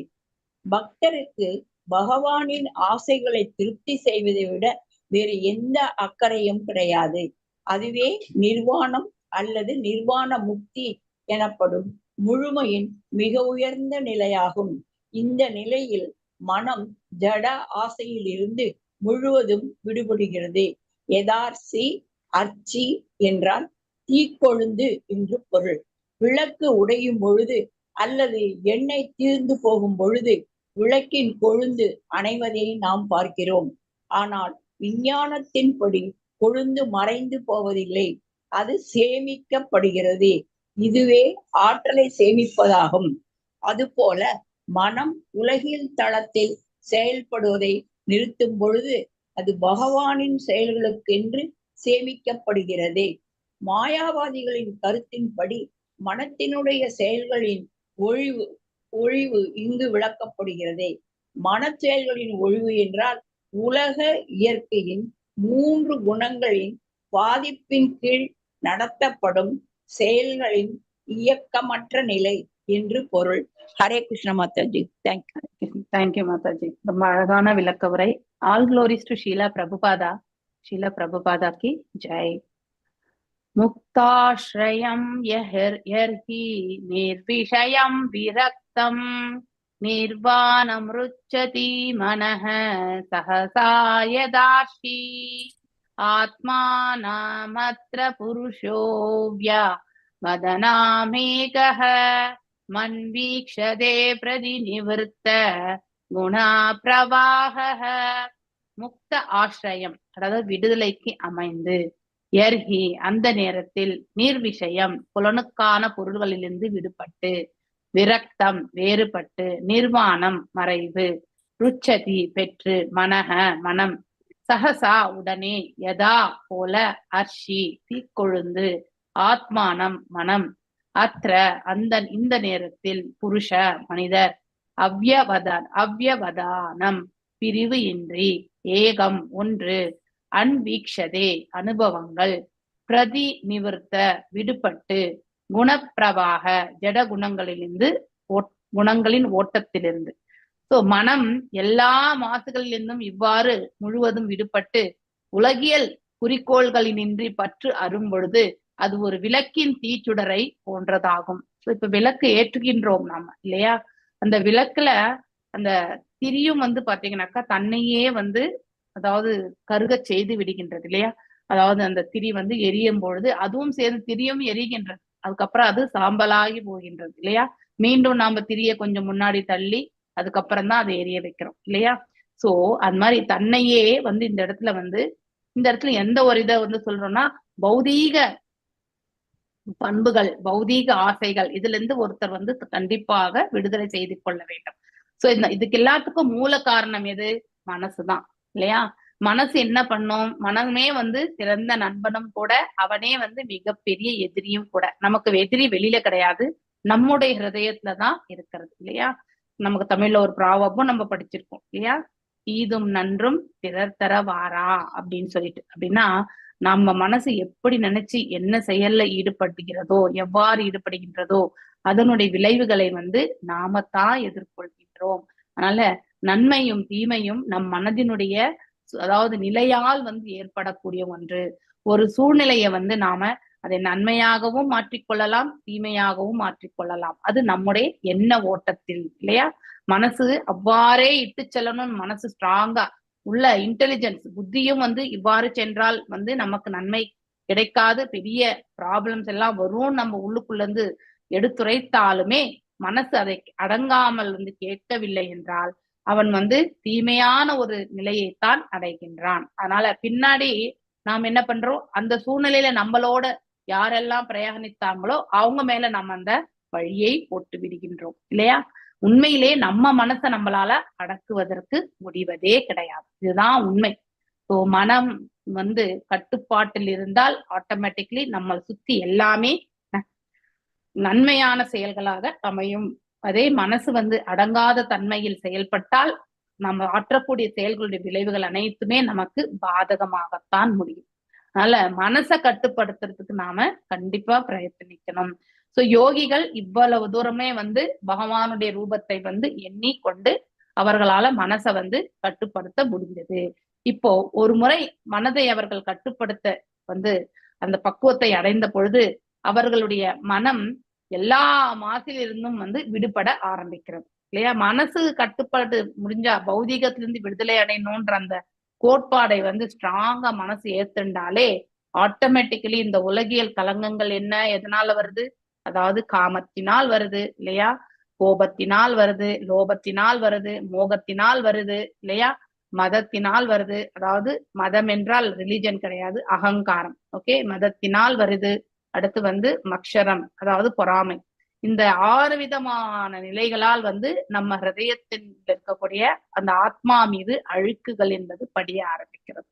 பக்தருக்கு பகவானின் ஆசைகளை திருப்தி செய்வதை விட வேறு எந்த அக்கறையும் கிடையாது. அதுவே நிர்வாணம் அல்லது நிர்வாண முக்தி எனப்படும் முழுமையின் மிக உயர்ந்த நிலையாகும். இந்த நிலையில் மனம் ஜட ஆசையில் இருந்து முழுவதும் விடுபடுகிறது. எதார்சி அர்ச்சி என்றால் தீக்கொழுந்து என்று பொருள். விளக்கு உடையும் பொழுது அல்லது எண்ணெய் தீர்ந்து போகும் பொழுது விளக்கின் கொழுந்து அணைவதை நாம் பார்க்கிறோம். ஆனால் விஞ்ஞானத்தின்படி கொழுந்து மறைந்து போவதில்லை, அது சேமிக்கப்படுகிறது. இதுவே ஆற்றலை சேமிப்பதாகும். அதுபோல மனம் உலகில் தளத்தில் செயல்படுவதை நிறுத்தும் பொழுது அது பகவானின் செயல்களுக்கென்று சேமிக்கப்படுகிறது. மாயாவாதிகளின் கருத்தின்படி மனத்தினுடைய செயல்களின் ஒழிவு இங்கு விளக்கப்படுகிறது. மன செயல்களின் ஒழிவு என்றால் உலக இயற்கையின் 3 குணங்களின் பாதிப்பின் கீழ் நடத்தப்படும் செயல்களின் இயக்கமற்ற நிலை என்று பொருள். ஹரே கிருஷ்ண மாதாஜி. தேங்க்யூ மாதாஜி. ரொம்ப அழகான விளக்க உரை. All glories to Srila Prabhupada. Srila Prabhupada கி ஜெய். முக்தாஸ்ரயம் யர்ஹி நிர்விஷயம் விரக்தம் நிர்வாணம் ருச்சதி மனஹ சஹசா யதார்ஷி ஆத்மானமத்ர புருஷோவ்யா வதனாமேகஹ மன்வீக்ஷதே பிரதிநிவர்த்த குணா பிரவாஹஹ. முக்த ஆசிரயம் அதாவது விடுதலைக்கு அமைந்து, யர்ஹி அந்த நேரத்தில், நிர்விஷயம் புலனுக்கான பொருள்களிலிருந்து விடுபட்டு, விரக்தம் வேறுபட்டு, நிர்வாணம் மறைவு, ருச்சதி பெற்று, மனஹ மனம், சஹசா உடனே, யதா போல, அர்ஷி தீக்கொழுந்து, ஆத்மானம் மனம், அத்ர அந்த இந்த நேரத்தில், புருஷ மனிதர், அவ்யவதானம் பிரிவு இன்றி, ஏகம் ஒன்று, அன்வீக்ஷதே அனுபவங்கள், பிரதி நிவர்த்த விடுபட்டு, குணப்பிரவாக ஜட குணங்களிலிருந்து குணங்களின் ஓட்டத்திலிருந்து. சோ மனம் எல்லா மாசுகளிலிருந்தும் இவ்வாறு முழுவதும் விடுபட்டு உலகியல் குறிக்கோள்களினின்றி பற்று அரும் பொழுது அது ஒரு விளக்கின் தீச்சுடரை போன்றதாகும். இப்ப விளக்கு ஏற்றுகின்றோம் நாம இல்லையா? அந்த விளக்குல அந்த திரியும் பாத்தீங்கன்னாக்கா தன்னையே அதாவது கருக செய்து விடுகின்றது இல்லையா? அதாவது அந்த திரி எரியும் பொழுது அதுவும் சேர்ந்து திரியும் எரிகின்றது. அதுக்கப்புறம் அது சாம்பலாகி போகின்றது இல்லையா? மீண்டும் நாம திரிய கொஞ்சம் முன்னாடி தள்ளி அதுக்கப்புறம் தான் அதை எரிய வைக்கிறோம் இல்லையா? சோ அது மாதிரி தன்னையே இந்த இடத்துல எந்த ஒரு இதை சொல்றோம்னா பௌதீக பண்புகள், பௌதீக ஆசைகள் இதுல இருந்து ஒருத்தர் கண்டிப்பாக விடுதலை செய்து கொள்ள வேண்டும். சோ இதுக்கு எல்லாத்துக்கும் மூல காரணம் எது? மனசுதான் இல்லையா? மனசு என்ன பண்ணும்? மனமே சிறந்த நண்பனும் கூட, அவனே மிகப்பெரிய எதிரியும் கூட. நமக்கு எதிரி வெளியில கிடையாது, நம்முடைய ஹிருதயத்துலதான் இருக்கிறது இல்லையா? நமக்கு தமிழ்ல ஒரு ப்ராவர்பும் நம்ம படிச்சிருக்கோம் இல்லையா? தீதும் நன்றும் பிறர் தர வாரா அப்படின்னு சொல்லிட்டு. அப்படின்னா நம்ம மனசு எப்படி நினைச்சு என்ன செயல்ல ஈடுபடுகிறதோ, எவ்வாறு ஈடுபடுகின்றதோ அதனுடைய விளைவுகளை நாம தான் எதிர்கொள்கின்றோம். அதனால நன்மையும் தீமையும் நம் மனதினுடைய அதாவது நிலையால் ஏற்படக்கூடிய ஒன்று. ஒரு சூழ்நிலையை நாம அதை நன்மையாகவும் மாற்றிக்கொள்ளலாம், தீமையாகவும் மாற்றிக்கொள்ளலாம். அது நம்முடைய எண்ண ஓட்டத்தில் இல்லையா? மனசு அவ்வாறே இட்டு செல்லணும்னு மனசு ஸ்ட்ராங்கா உள்ள இன்டெலிஜென்ஸ் புத்தியும் இவ்வாறு சென்றால் நமக்கு நன்மை கிடைக்காது, பெரிய ப்ராப்ளம்ஸ் எல்லாம் வரும் நம்ம உள்ளுக்குள்ள இருந்து எடுத்துரைத்தாலுமே மனசு அதை அடங்காமல் கேட்கவில்லை என்றால் அவன் தீமையான ஒரு நிலையைத்தான் அடைகின்றான். அதனால பின்னாடி நாம் என்ன பண்றோம்? அந்த சூழ்நிலையில நம்மளோட யாரெல்லாம் பிரயாணித்தாங்களோ அவங்க மேல நம்ம அந்த வழியை போட்டு விடுகின்றோம் இல்லையா? உண்மையிலே நம்ம மனசை நம்மளால அடக்குவதற்கு முடிவதே கிடையாது. இதுதான் உண்மை. ஸோ மனம் கட்டுப்பாட்டில் இருந்தால் ஆட்டோமேட்டிக்லி நம்ம சுத்தி எல்லாமே நன்மையான செயல்களாக அமையும். அதே மனசு அடங்காத தன்மையில் செயல்பட்டால் நம்ம ஆற்றக்கூடிய செயல்களுடைய விளைவுகள் அனைத்துமே நமக்கு பாதகமாகத்தான் முடியும். அதனால மனசை கட்டுப்படுத்துறதுக்கு நாம கண்டிப்பா பிரயத்தனிக்கணும். சோ யோகிகள் இவ்வளவு தூரமே பகவானுடைய ரூபத்தை எண்ணிக்கொண்டு அவர்களால மனசை கட்டுப்படுத்த முடிந்தது. இப்போ ஒரு முறை மனதை அவர்கள் கட்டுப்படுத்த அந்த பக்குவத்தை அடைந்த பொழுது அவர்களுடைய மனம் எல்லா மாசிலிருந்தும் விடுபட ஆரம்பிக்கிறது இல்லையா? மனசு கட்டுப்பாடு முடிஞ்சா பௌதீகத்திலிருந்து விடுதலை அடையணும்ன்ற அந்த கோட்பாடை ஸ்ட்ராங்கா மனசு ஏத்துண்டாலே ஆட்டோமேட்டிக்கலி இந்த உலகியல் கலங்கங்கள் என்ன எதனால வருது? அதாவது காமத்தினால் வருது இல்லையா? கோபத்தினால் வருது, லோபத்தினால் வருது, மோகத்தினால் வருது இல்லையா? மதத்தினால் வருது. அதாவது மதம் என்றால் ரிலிஜன் கிடையாது, அகங்காரம். ஓகே, மதத்தினால் வருது. அடுத்து மக்ஷரம், அதாவது பொறாமை. இந்த 6 விதமான நிலைகளால் நம்ம ஹிருதயத்தில் இருக்கக்கூடிய அந்த ஆத்மா மீது அழுக்குகள் என்பது படிய ஆரம்பிக்கிறது.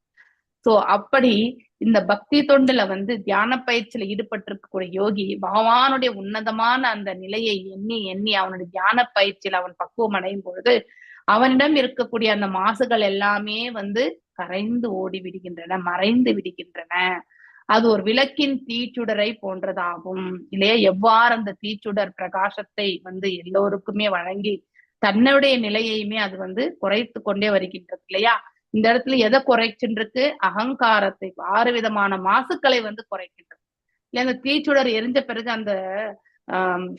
சோ அப்படி இந்த பக்தி தொண்டுல தியான பயிற்சியில ஈடுபட்டிருக்கக்கூடிய யோகி பகவானுடைய உன்னதமான அந்த நிலையை எண்ணி எண்ணி அவனுடைய தியான பயிற்சியில அவன் பக்குவம் அடையும் பொழுது அவனிடம் இருக்கக்கூடிய அந்த மாசுகள் எல்லாமே கரைந்து ஓடி விடுகின்றன, மறைந்து விடுகின்றன. அது ஒரு விளக்கின் தீச்சுடரை போன்றதாகும் இல்லையா? எவ்வாறு அந்த தீச்சுடர் பிரகாசத்தை எல்லோருக்குமே வழங்கி தன்னுடைய நிலையையுமே அது குறைத்து கொண்டே வருகின்றது இல்லையா? இந்த இடத்துல எதை குறைச்சுருக்கு? அகங்காரத்தை, 6 விதமான மாசுக்களை குறைக்கின்றது இல்ல? அந்த தீச்சுடர் எரிஞ்ச பிறகு அந்த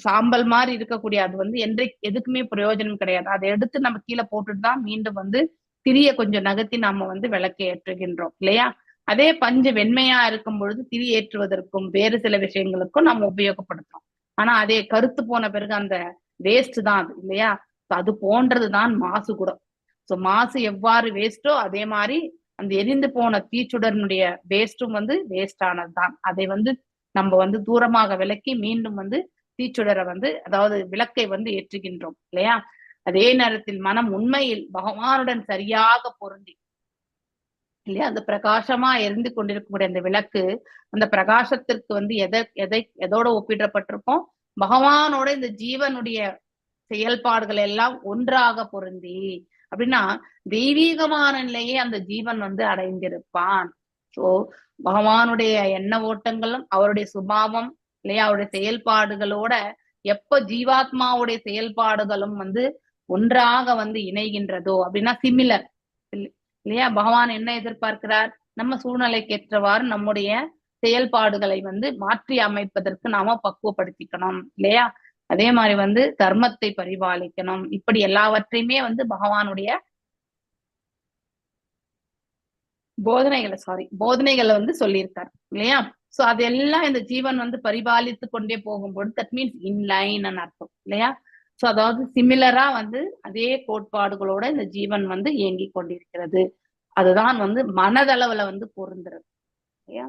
சாம்பல் மாதிரி இருக்கக்கூடிய அது எதுக்குமே பிரயோஜனம் கிடையாது. அதை எடுத்து நம்ம கீழே போட்டுட்டு தான் மீண்டும் திரிய கொஞ்சம் நகர்த்தி நாம விளக்கை ஏற்றுகின்றோம் இல்லையா? அதே பஞ்சு வெண்மையா இருக்கும் பொழுது திரி ஏற்றுவதற்கும் வேறு சில விஷயங்களுக்கும் நம்ம உபயோகப்படுத்துறோம். ஆனா அதே கருத்து போன பிறகு அந்த வேஸ்ட் தான் அது இல்லையா? அது போன்றதுதான் மாசு கூட. சோ மாசு எவ்வாறு வேஸ்டோ அதே மாதிரி அந்த எரிந்து போன தீச்சுடனுடைய வேஸ்டும் வேஸ்ட் ஆனதுதான். அதை நம்ம தூரமாக விலக்கி மீண்டும் தீச்சுடரை அதாவது விளக்கை ஏற்றுகின்றோம் இல்லையா? அதே நேரத்தில் மனம் உண்மையில் பகவானுடன் சரியாக பொருந்தி இல்லையா அந்த பிரகாசமா எரிந்து கொண்டிருக்கக்கூடிய அந்த விளக்கு, அந்த பிரகாசத்திற்கு எதோட ஒப்பிடப்பட்டிருக்கோம்? பகவானோட இந்த ஜீவனுடைய செயல்பாடுகள் எல்லாம் ஒன்றாக பொருந்தி. அப்படின்னா தெய்வீகமான நிலையே அந்த ஜீவன் அடைந்திருப்பான். சோ பகவானுடைய எண்ண ஓட்டங்களும் அவருடைய சுபாவம் இல்லையா, அவருடைய செயல்பாடுகளோட எப்ப ஜீவாத்மாவுடைய செயல்பாடுகளும் ஒன்றாக வந்து இணைகின்றதோ அப்படின்னா சிமிலர் இல்லையா? பகவான் என்ன எதிர்பார்க்கிறார்? நம்ம சூழ்நிலைக்கு ஏற்றவாறு நம்முடைய செயல்பாடுகளை வந்து மாற்றி அமைப்பதற்கு நாம பக்குவப்படுத்திக்கணும் இல்லையா? அதே மாதிரி வந்து தர்மத்தை பரிபாலிக்கணும். இப்படி எல்லாவற்றையுமே வந்து பகவானுடைய போதனைகளை வந்து சொல்லியிருக்காரு இல்லையா? சோ அதெல்லாம் இந்த ஜீவன் வந்து பரிபாலித்து கொண்டே போகும்போது தட் மீன்ஸ் இன்லைன் அர்த்தம் இல்லையா? சோ அதாவது சிமிலரா வந்து அதே கோட்பாடுகளோட இந்த ஜீவன் வந்து இயங்கி கொண்டிருக்கிறது. அதுதான் வந்து மனதளவுல வந்து பொருந்துறது இல்லையா?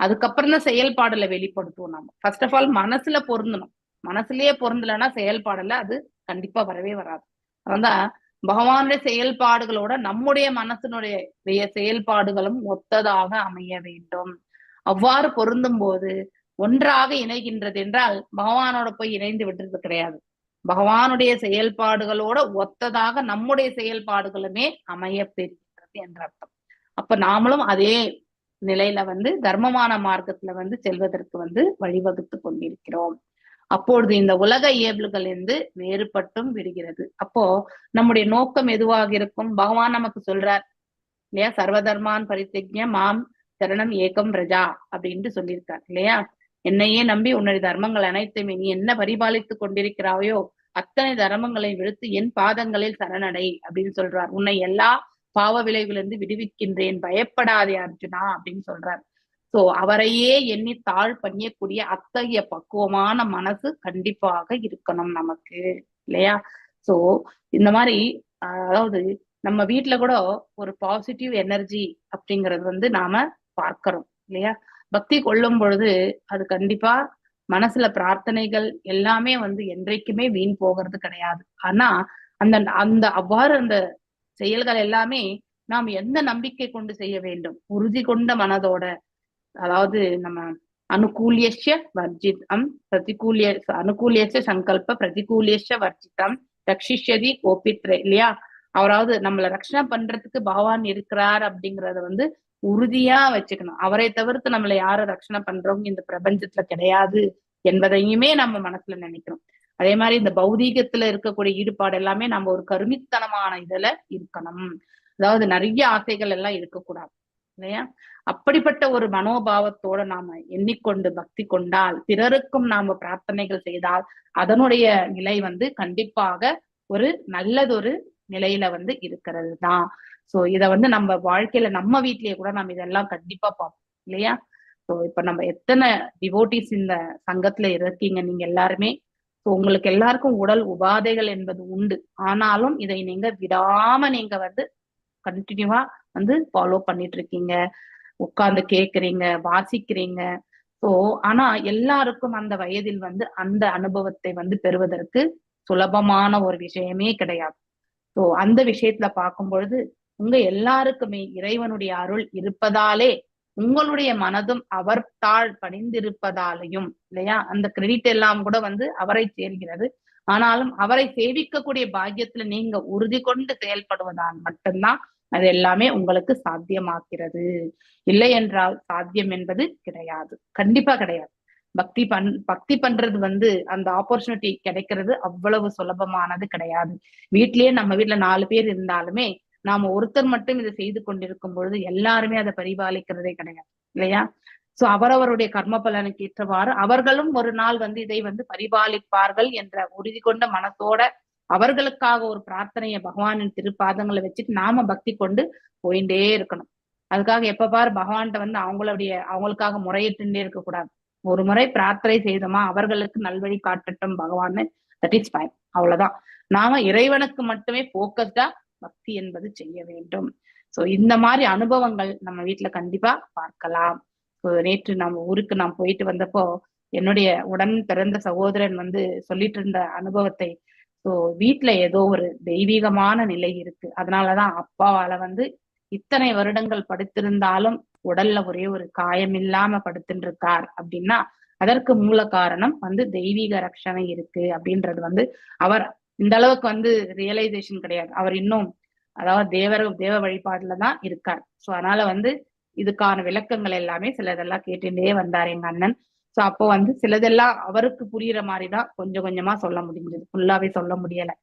அதுக்கப்புறம் தான் செயல்பாடுல வெளிப்படுத்துவோம். நம்ம ஃபர்ஸ்ட் ஆஃப் ஆல் மனசுல பொருந்தணும். மனசுலயே பொருந்தலைன்னா செயல்பாடுல அது கண்டிப்பா வரவே வராது. அதான் பகவானுடைய செயல்பாடுகளோட நம்முடைய மனசினுடைய செயல்பாடுகளும் ஒத்ததாக அமைய வேண்டும். அவ்வாறு பொருந்தும் போது ஒன்றாக இணைகின்றது என்றால் பகவானோட போய் இணைந்து விடுறது கிடையாது. பகவானுடைய செயல்பாடுகளோட ஒத்ததாக நம்முடைய செயல்பாடுகளுமே அமைய பெறுகிறது என்ற அர்த்தம். அப்ப நாமளும் அதே நிலையில வந்து தர்மமான மார்க்கத்துல வந்து செல்வதற்கு வந்து வழிவகுத்து கொண்டிருக்கிறோம். அப்பொழுது இந்த உலக இயல்புகள் இருந்து வேறுபட்டும் விடுகிறது. அப்போ நம்முடைய நோக்கம் எதுவாக இருக்கும்? பகவான் நமக்கு சொல்றார் இல்லையா? சர்வதர்மான் பரித்யஜ்ய மாம் சரணம் ஏகம் பிரஜா அப்படின்ட்டு சொல்லியிருக்கார் இல்லையா? என்னையே நம்பி உன்னுடைய தர்மங்கள் அனைத்துமே நீ என்ன பரிபாலித்து கொண்டிருக்கிறாயோ அத்தனை தர்மங்களை விடுத்து என் பாதங்களில் சரணடை அப்படின்னு சொல்றார். உன்னை எல்லா பாவ விளைவிலிருந்து விடுவிக்கின்றேன், பயப்படாதே அர்ஜுனா அப்படின்னு சொல்றார். சோ அவரையே எண்ணி தாழ் பண்ணியக்கூடிய அத்தகைய பக்குவமான மனசு கண்டிப்பாக இருக்கணும் நமக்கு இல்லையா? சோ இந்த மாதிரி அதாவது நம்ம வீட்டுல கூட ஒரு பாசிட்டிவ் எனர்ஜி அப்படிங்கறது வந்து நாம பார்க்கிறோம் இல்லையா? பக்தி கொள்ளும் பொழுது அது கண்டிப்பா மனசுல பிரார்த்தனைகள் எல்லாமே வந்து என்றைக்குமே வீண் போகிறது கிடையாது. ஆனா அந்த அந்த அவ்வாறு அந்த செயல்கள் எல்லாமே நாம் எந்த நம்பிக்கை கொண்டு செய்ய வேண்டும்? உறுதி கொண்ட மனதோட, அதாவது நம்ம அனுகூலியஸ்ய வர்ஜிதம் பிரதிகூலிய அனுகூலியஸ்ய சங்கல்ப பிரதிகூலியஸ்ய வர்ஜிதம் ரட்சிஷ்யதி கோபித்ரே இல்லையா? அவராவது நம்மளை ரட்சணை பண்றதுக்கு பகவான் இருக்கிறார் அப்படிங்கறத வந்து உறுதியா வச்சுக்கணும். அவரை தவிர்த்து நம்மளை யாரை ரட்சணை பண்றவங்க இந்த பிரபஞ்சத்துல கிடையாது என்பதையுமே நம்ம மனசுல நினைக்கணும். அதே மாதிரி இந்த பௌதீகத்துல இருக்கக்கூடிய ஈடுபாடு எல்லாமே நம்ம ஒரு கருமித்தனமான இதுல இருக்கணும். அதாவது நிறைய ஆசைகள் எல்லாம் இருக்கக்கூடாது இல்லையா? அப்படிப்பட்ட ஒரு மனோபாவத்தோட நாம எண்ணிக்கொண்டு பக்தி கொண்டால், பிறருக்கும் நாம பிரார்த்தனைகள் செய்தால் அதனுடைய நிலை வந்து கண்டிப்பாக ஒரு நல்லதொரு நிலையில வந்து இருக்கிறது தான். சோ இத வந்து நம்ம வாழ்க்கையில நம்ம வீட்லயே கூட நம்ம இதெல்லாம் கண்டிப்பா பார்ப்போம் இல்லையா? சோ இப்ப நம்ம எத்தனை டிவோட்டிஸ் இந்த சங்கத்துல இருக்கீங்க நீங்க எல்லாருமே. சோ உங்களுக்கு எல்லாருக்கும் உடல் உபாதைகள் என்பது உண்டு. ஆனாலும் இதை நீங்க விடாம நீங்க வந்து கண்டினியூவா வந்து ஃபாலோ பண்ணிட்டு இருக்கீங்க, உட்கார்ந்து கேக்குறீங்க, வாசிக்கிறீங்க. சோ ஆனா எல்லாருக்கும் அந்த வயதில் வந்து அந்த அனுபவத்தை வந்து பெறுவதற்கு சுலபமான ஒரு விஷயமே கிடையாது. சோ அந்த விஷயத்துல பார்க்கும் பொழுது உங்க எல்லாருக்குமே இறைவனுடைய அருள் இருப்பதாலே உங்களுடைய மனதும் அவர் தாழ் பணிந்திருப்பதாலையும் இல்லையா? அந்த கிரெடிட் எல்லாம் கூட வந்து அவரை சேர்கிறது. ஆனாலும் அவரை சேவிக்கக்கூடிய பாக்கியத்துல நீங்க உறுதி கொண்டு செயல்படுவதால் மட்டும்தான் அது எல்லாமே உங்களுக்கு சாத்தியமாக்கிறது. இல்லை என்றால் சாத்தியம் என்பது கிடையாது, கண்டிப்பா கிடையாது. பக்தி பண்றது வந்து அந்த ஆப்பர்ச்சுனிட்டி கிடைக்கிறது அவ்வளவு சுலபமானது கிடையாது. வீட்லயே நம்ம வீட்டுல 4 பேர் இருந்தாலுமே நாம ஒருத்தர் மட்டும் இதை செய்து கொண்டிருக்கும் பொழுது எல்லாருமே அதை பரிபாலிக்கிறதே கிடையாது இல்லையா? சோ அவரவருடைய கர்ம பலனுக்கு ஏற்றவாறு அவர்களும் ஒரு நாள் வந்து இதை வந்து பரிபாலிப்பார்கள் என்ற உறுதி கொண்ட மனத்தோட அவர்களுக்காக ஒரு பிரார்த்தனையை பகவானின் திருப்பாதங்களை வச்சுட்டு நாம பக்தி கொண்டு போயிட்டே இருக்கணும். அதுக்காக எப்ப பாரு பகவான்கிட்ட வந்து அவங்களுக்காக முறையிட்டுட்டே இருக்கக்கூடாது. ஒரு முறை பிரார்த்தனை செய்தோமா அவர்களுக்கு நல்வழி காட்டட்டும் பகவான்னு, தட் இஸ் ஃபைன், அவ்வளவுதான். நாம இறைவனுக்கு மட்டுமே போக்கஸ்டா பக்தி என்பது செய்ய வேண்டும். சோ இந்த மாதிரி அனுபவங்கள் நம்ம வீட்டுல கண்டிப்பா பார்க்கலாம். நேற்று நம்ம ஊருக்கு நான் போயிட்டு வந்தப்போ என்னுடைய உடன் பிறந்த சகோதரன் வந்து சொல்லிட்டு இருந்த அனுபவத்தை, சோ வீட்டுல ஏதோ ஒரு தெய்வீகமான நிலை இருக்கு, அதனாலதான் அப்பாவால வந்து இத்தனை வருடங்கள் படுத்திருந்தாலும் உடல்ல ஒரே ஒரு காயம் இல்லாம படுத்துட்டு இருக்கார் அப்படின்னா அதற்கு மூல காரணம் வந்து தெய்வீக ரட்சணை இருக்கு அப்படின்றது வந்து அவர் இந்த அளவுக்கு வந்து ரியலைசேஷன் கிடையாது. அவர் இன்னும் அதாவது தேவ வழிபாடுலதான் இருக்கார். சோ அதனால வந்து இதுக்கான விளக்கங்கள் எல்லாமே சிலதெல்லாம் கேட்டுட்டே வந்தார் எங்க அண்ணன். சோ அப்போ வந்து சிலதெல்லாம் அவருக்கு புரியுற மாதிரிதான் கொஞ்சம் கொஞ்சமா சொல்ல முடிஞ்சது, ஃபுல்லாவே சொல்ல முடியல.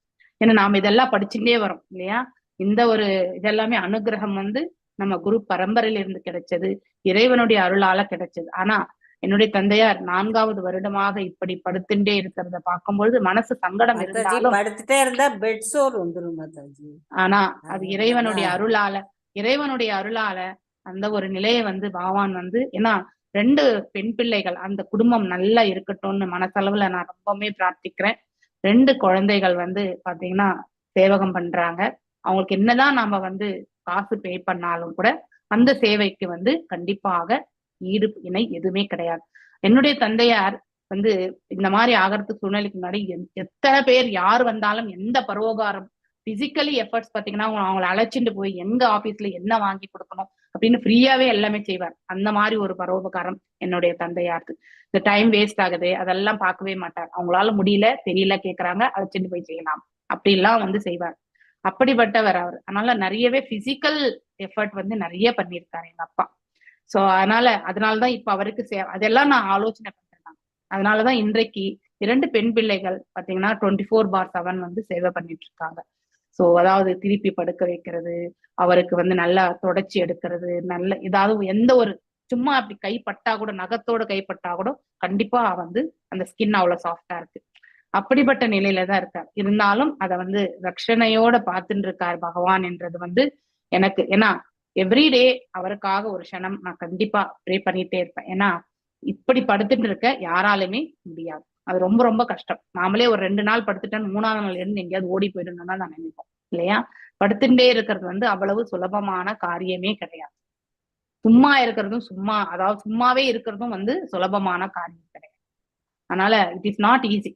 ஏன்னா நாம இதெல்லாம் படிச்சுட்டே வரோம் இல்லையா. இந்த ஒரு இதெல்லாமே அனுகிரகம் வந்து நம்ம குரு பரம்பரையில இருந்து கிடைச்சது, இறைவனுடைய அருளால கிடைச்சது. ஆனா என்னுடைய தந்தையார் 4வது வருடமாக இப்படி படுத்துட்டே இருக்கிறத பார்க்கும்பொழுது மனசு சங்கடம் மாதாஜி இருந்தாலும், படுத்துட்டே இருந்தா பெட் சோர் வந்துரும் மாதாஜி. ஆனா அது அது இறைவனுடைய அதான். அருளால அந்த ஒரு நிலையை வந்து பகவான் வந்து, ஏன்னா 2 பெண் பிள்ளைகள், அந்த குடும்பம் நல்லா இருக்கட்டும்னு மனசளவுல நான் ரொம்பவுமே பிரார்த்திக்கிறேன். 2 குழந்தைகள் வந்து பாத்தீங்கன்னா சேவகம் பண்றாங்க. அவங்களுக்கு என்னதான் நாம வந்து காசு பே பண்ணாலும் கூட அந்த சேவைக்கு வந்து கண்டிப்பாக ஈடு இணை எதுவுமே கிடையாது. என்னுடைய தந்தையார் வந்து இந்த மாதிரி ஆகிறதுக்கு சூழ்நிலைக்கு முன்னாடி எத்தனை பேர் யார் வந்தாலும் எந்த பரோகாரம் பிசிக்கலி எஃபர்ட்ஸ் பாத்தீங்கன்னா அவங்களை அழைச்சிட்டு போய் எங்க ஆபீஸ்ல என்ன வாங்கி கொடுக்கணும் அப்படின்னு ஃப்ரீயாவே எல்லாமே செய்வார். அந்த மாதிரி ஒரு பரோபகாரம் என்னுடைய தந்தையாருக்கு. இந்த டைம் வேஸ்ட் ஆகுது அதெல்லாம் பார்க்கவே மாட்டார். அவங்களால முடியல தெரியல கேட்கறாங்க, அழைச்சிட்டு போய் செய்யலாம் அப்படிலாம் வந்து செய்வார். அப்படிப்பட்டவர் அவர். அதனால நிறையவே பிசிக்கல் எஃபர்ட் வந்து நிறைய பண்ணியிருக்காரு எங்க அப்பா. சோ அதனாலதான் இப்ப அவருக்கு அதெல்லாம் நான் ஆலோசனை பண்றேன். அதனாலதான் இன்றைக்கு 2 பெண் பிள்ளைகள் பாத்தீங்கன்னா 24/7 வந்து சேவை பண்ணிட்டு இருக்காங்க. சோ அதாவது திருப்பி படுக்க வைக்கிறது, அவருக்கு வந்து நல்லா தொடச்சி எடுக்கிறது, நல்ல ஏதாவது எந்த ஒரு சும்மா அப்படி கைப்பட்டா கூட, நகத்தோட கைப்பட்டா கூட கண்டிப்பா வந்து அந்த ஸ்கின் அவ்வளவு சாஃப்டா இருக்கு. அப்படிப்பட்ட நிலையில தான் இருக்கார். இருந்தாலும் அதை வந்து ரட்சணையோட பார்த்துட்டு இருக்கார் பகவான் என்றது வந்து எனக்கு, ஏன்னா எவ்ரிடே அவருக்காக ஒரு க்ஷணம் நான் கண்டிப்பா ப்ரே பண்ணிட்டே இருப்பேன். ஏன்னா இப்படி படுத்துட்டு இருக்க யாராலுமே முடியாது. அது ரொம்ப ரொம்ப கஷ்டம். நாமளே ஒரு 2 நாள் படுத்துட்டேன், 3ஆவது நாள் இருந்து எங்கேயாவது ஓடி போயிடணும்னு தான் நான் நினைப்போம் இல்லையா. படுத்துட்டே இருக்கிறது வந்து அவ்வளவு சுலபமான காரியமே கிடையாது. சும்மா இருக்கிறதும் அதாவது சும்மாவே இருக்கிறதும் வந்து சுலபமான காரியம் கிடையாது. அதனால இட் இஸ் நாட் ஈஸி.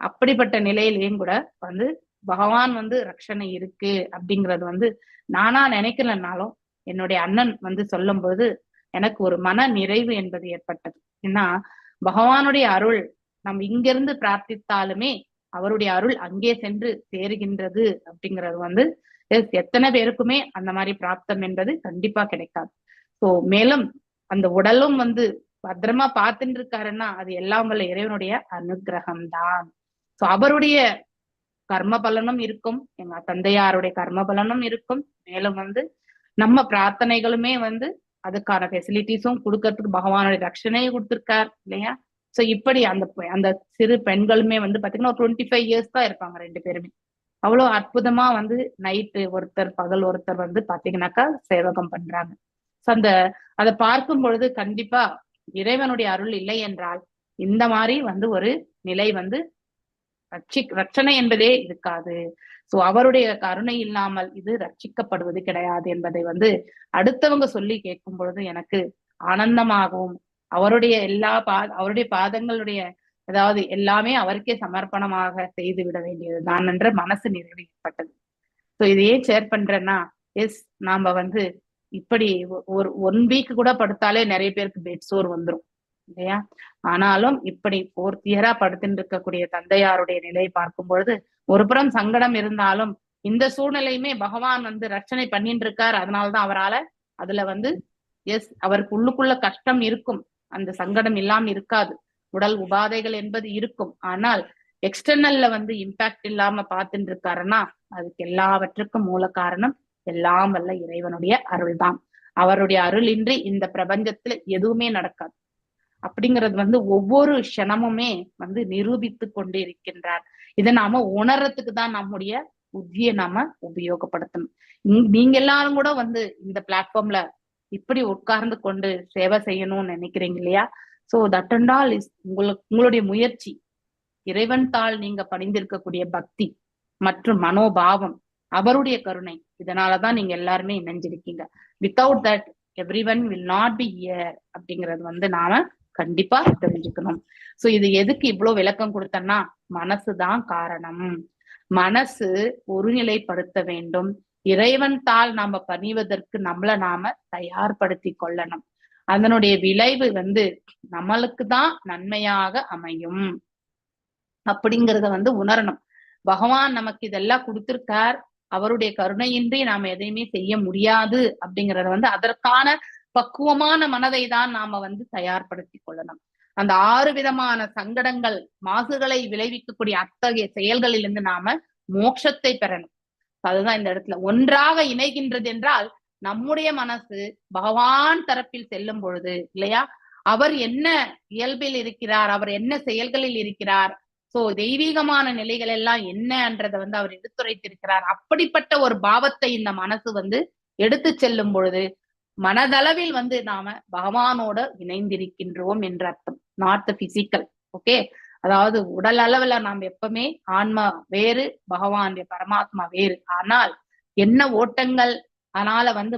அப்படிப்பட்ட நிலையிலையும் கூட வந்து பகவான் வந்து ரட்சணை இருக்கு அப்படிங்கிறது வந்து நானா நினைக்கலனாலும் என்னுடைய அண்ணன் வந்து சொல்லும் போது எனக்கு ஒரு மன நிறைவு என்பது ஏற்பட்டது. ஏன்னா பகவானுடைய அருள் நம்ம இங்கிருந்து பிரார்த்தித்தாலுமே அவருடைய அருள் அங்கே சென்று சேருகின்றது அப்படிங்கிறது வந்து எத்தனை பேருக்குமே அந்த மாதிரி பிராப்தம் என்பது கண்டிப்பா கிடைக்காது. சோ மேலும் அந்த உடலும் வந்து பத்திரமா பார்த்துட்டு இருக்காருன்னா அது எல்லாம் வல்ல இறைவனுடைய அனுகிரகம் தான். சோ அவருடைய கர்ம பலனும் இருக்கும், எங்க தந்தையாருடைய கர்ம பலனும் இருக்கும். மேலும் வந்து நம்ம பிரார்த்தனைகளுமே வந்து அதுக்கான ஃபெசிலிட்டிஸும் கொடுக்கறதுக்கு பகவானுடைய ரட்சணையை கொடுத்திருக்கார் இல்லையா. சோ இப்படி அந்த சிறு பெண்களுமே வந்து பாத்தீங்கன்னா 25 இயர்ஸ் தான் இருப்பாங்க 2 பேருமே. அவ்வளவு அற்புதமா வந்து நைட்டு ஒருத்தர் பகல் ஒருத்தர் வந்து பாத்தீங்கன்னாக்கா சேவகம் பண்றாங்க. சோ அதை பார்க்கும் பொழுது கண்டிப்பா இறைவனுடைய அருள் இல்லை என்றால் இந்த மாதிரி வந்து ஒரு நிலை வந்து ரட்சணை என்பதே இருக்காது. சோ அவருடைய கருணை இல்லாமல் இது ரட்சிக்கப்படுவது கிடையாது என்பதை வந்து அடுத்தவங்க சொல்லி கேட்கும் பொழுது எனக்கு ஆனந்தமாகவும் அவருடைய அவருடைய பாதங்களுடைய அதாவது எல்லாமே அவருக்கே சமர்ப்பணமாக செய்து விட வேண்டியதுதான் என்ற மனசு நிறைவு ஏற்பட்டது. சோ இதையே ஷேர் பண்றேன்னா நாம வந்து இப்படி ஒரு 1 வீக் கூட படுத்தாலே நிறைய பேருக்கு பெட் சோர் வந்துரும் இல்லையா. ஆனாலும் இப்படி 4th இயரா படுத்துட்டு இருக்கக்கூடிய தந்தையாருடைய நிலையை பார்க்கும் பொழுது ஒரு புறம் சங்கடம் இருந்தாலும் இந்த சூழ்நிலையுமே பகவான் வந்து ரட்சணை பண்ணிட்டு இருக்காரு. அதனாலதான் அவரால அதுல வந்து அவருக்கு உள்ளுக்குள்ள கஷ்டம் இருக்கும், அந்த சங்கடம் இல்லாம இருக்காது. உடல் உபாதைகள் என்பது இருக்கும், ஆனால் எக்ஸ்டர்னல்ல வந்து இம்பாக்ட் இல்லாம பார்த்துட்டு இருக்காருன்னா அதுக்கு எல்லாவற்றுக்கும் மூல காரணம் எல்லாம் வல்ல இறைவனுடைய அருள் தான். அவருடைய அருளின்றி இந்த பிரபஞ்சத்துல எதுவுமே நடக்காது. அப்படிங்கிறது வந்து ஒவ்வொரு க்ஷணமுமே வந்து நிரூபித்து கொண்டு இருக்கின்றார். இதை நாம உணர்றதுக்கு தான் நம்முடைய புத்தியை நாம உபயோகப்படுத்தணும். நீங்க எல்லாரும் கூட வந்து இந்த பிளாட்ஃபார்ம்ல இப்படி உட்கார்ந்து கொண்டு சேவை செய்யணும்னு நினைக்கிறீங்க இல்லையா. So that and all is உங்களுடைய முயற்சி, இறைவன் தாள் நீங்க பணிந்திருக்கக்கூடிய பக்தி மற்றும் மனோபாவம், அவருடைய கருணை, இதனாலதான் நீங்க எல்லாருமே இணைஞ்சிருக்கீங்க. Without that everyone will not be here அப்படிங்கிறது வந்து நாம கண்டிப்பா தெரிஞ்சுக்கணும். சோ இது எதுக்கு இவ்வளவு விளக்கம் கொடுத்தேன்னா மனசுதான் காரணம். மனசு ஒருநிலைப்படுத்த வேண்டும். இறைவன் தாள் நாம பணிவதற்கு நம்மள நாம தயார்படுத்தி கொள்ளணும். அதனுடைய விளைவு வந்து நம்மளுக்கு தான் நன்மையாக அமையும் அப்படிங்கிறத வந்து உணரணும். பகவான் நமக்கு இதெல்லாம் கொடுத்திருக்கார், அவருடைய கருணையின்றி நாம எதையுமே செய்ய முடியாது அப்படிங்கறத வந்து அதற்கான பக்குவமான மனதை தான் நாம வந்து தயார்படுத்தி கொள்ளணும். அந்த 6 விதமான சங்கடங்கள் மாசுகளை விளைவிக்கக்கூடிய அத்தகைய செயல்களிலிருந்து நாம மோட்சத்தை பெறணும். அதுதான் இந்த இடத்துல ஒன்றாக இணைகின்றது என்றால் நம்முடைய மனசு பகவான் தரப்பில் செல்லும் பொழுது இல்லையா, அவர் என்ன இயல்பில் இருக்கிறார், அவர் என்ன செயல்களில் இருக்கிறார், சோ தெய்வீகமான நிலைகள் எல்லாம் என்னன்றத வந்து அவர் எடுத்துரைத்திருக்கிறார். அப்படிப்பட்ட ஒரு பாவத்தை இந்த மனசு வந்து எடுத்து செல்லும் பொழுது மனதளவில் வந்து நாம பகவானோட இணைந்திருக்கின்றோம் என்ற அர்த்தம். Not the physical. ஓகே, அதாவது உடல் அளவுல நாம் எப்பவுமே ஆன்மா வேறு, பகவான் பரமாத்மா வேறு. ஆனால் என்ன ஓட்டங்கள், அதனால வந்து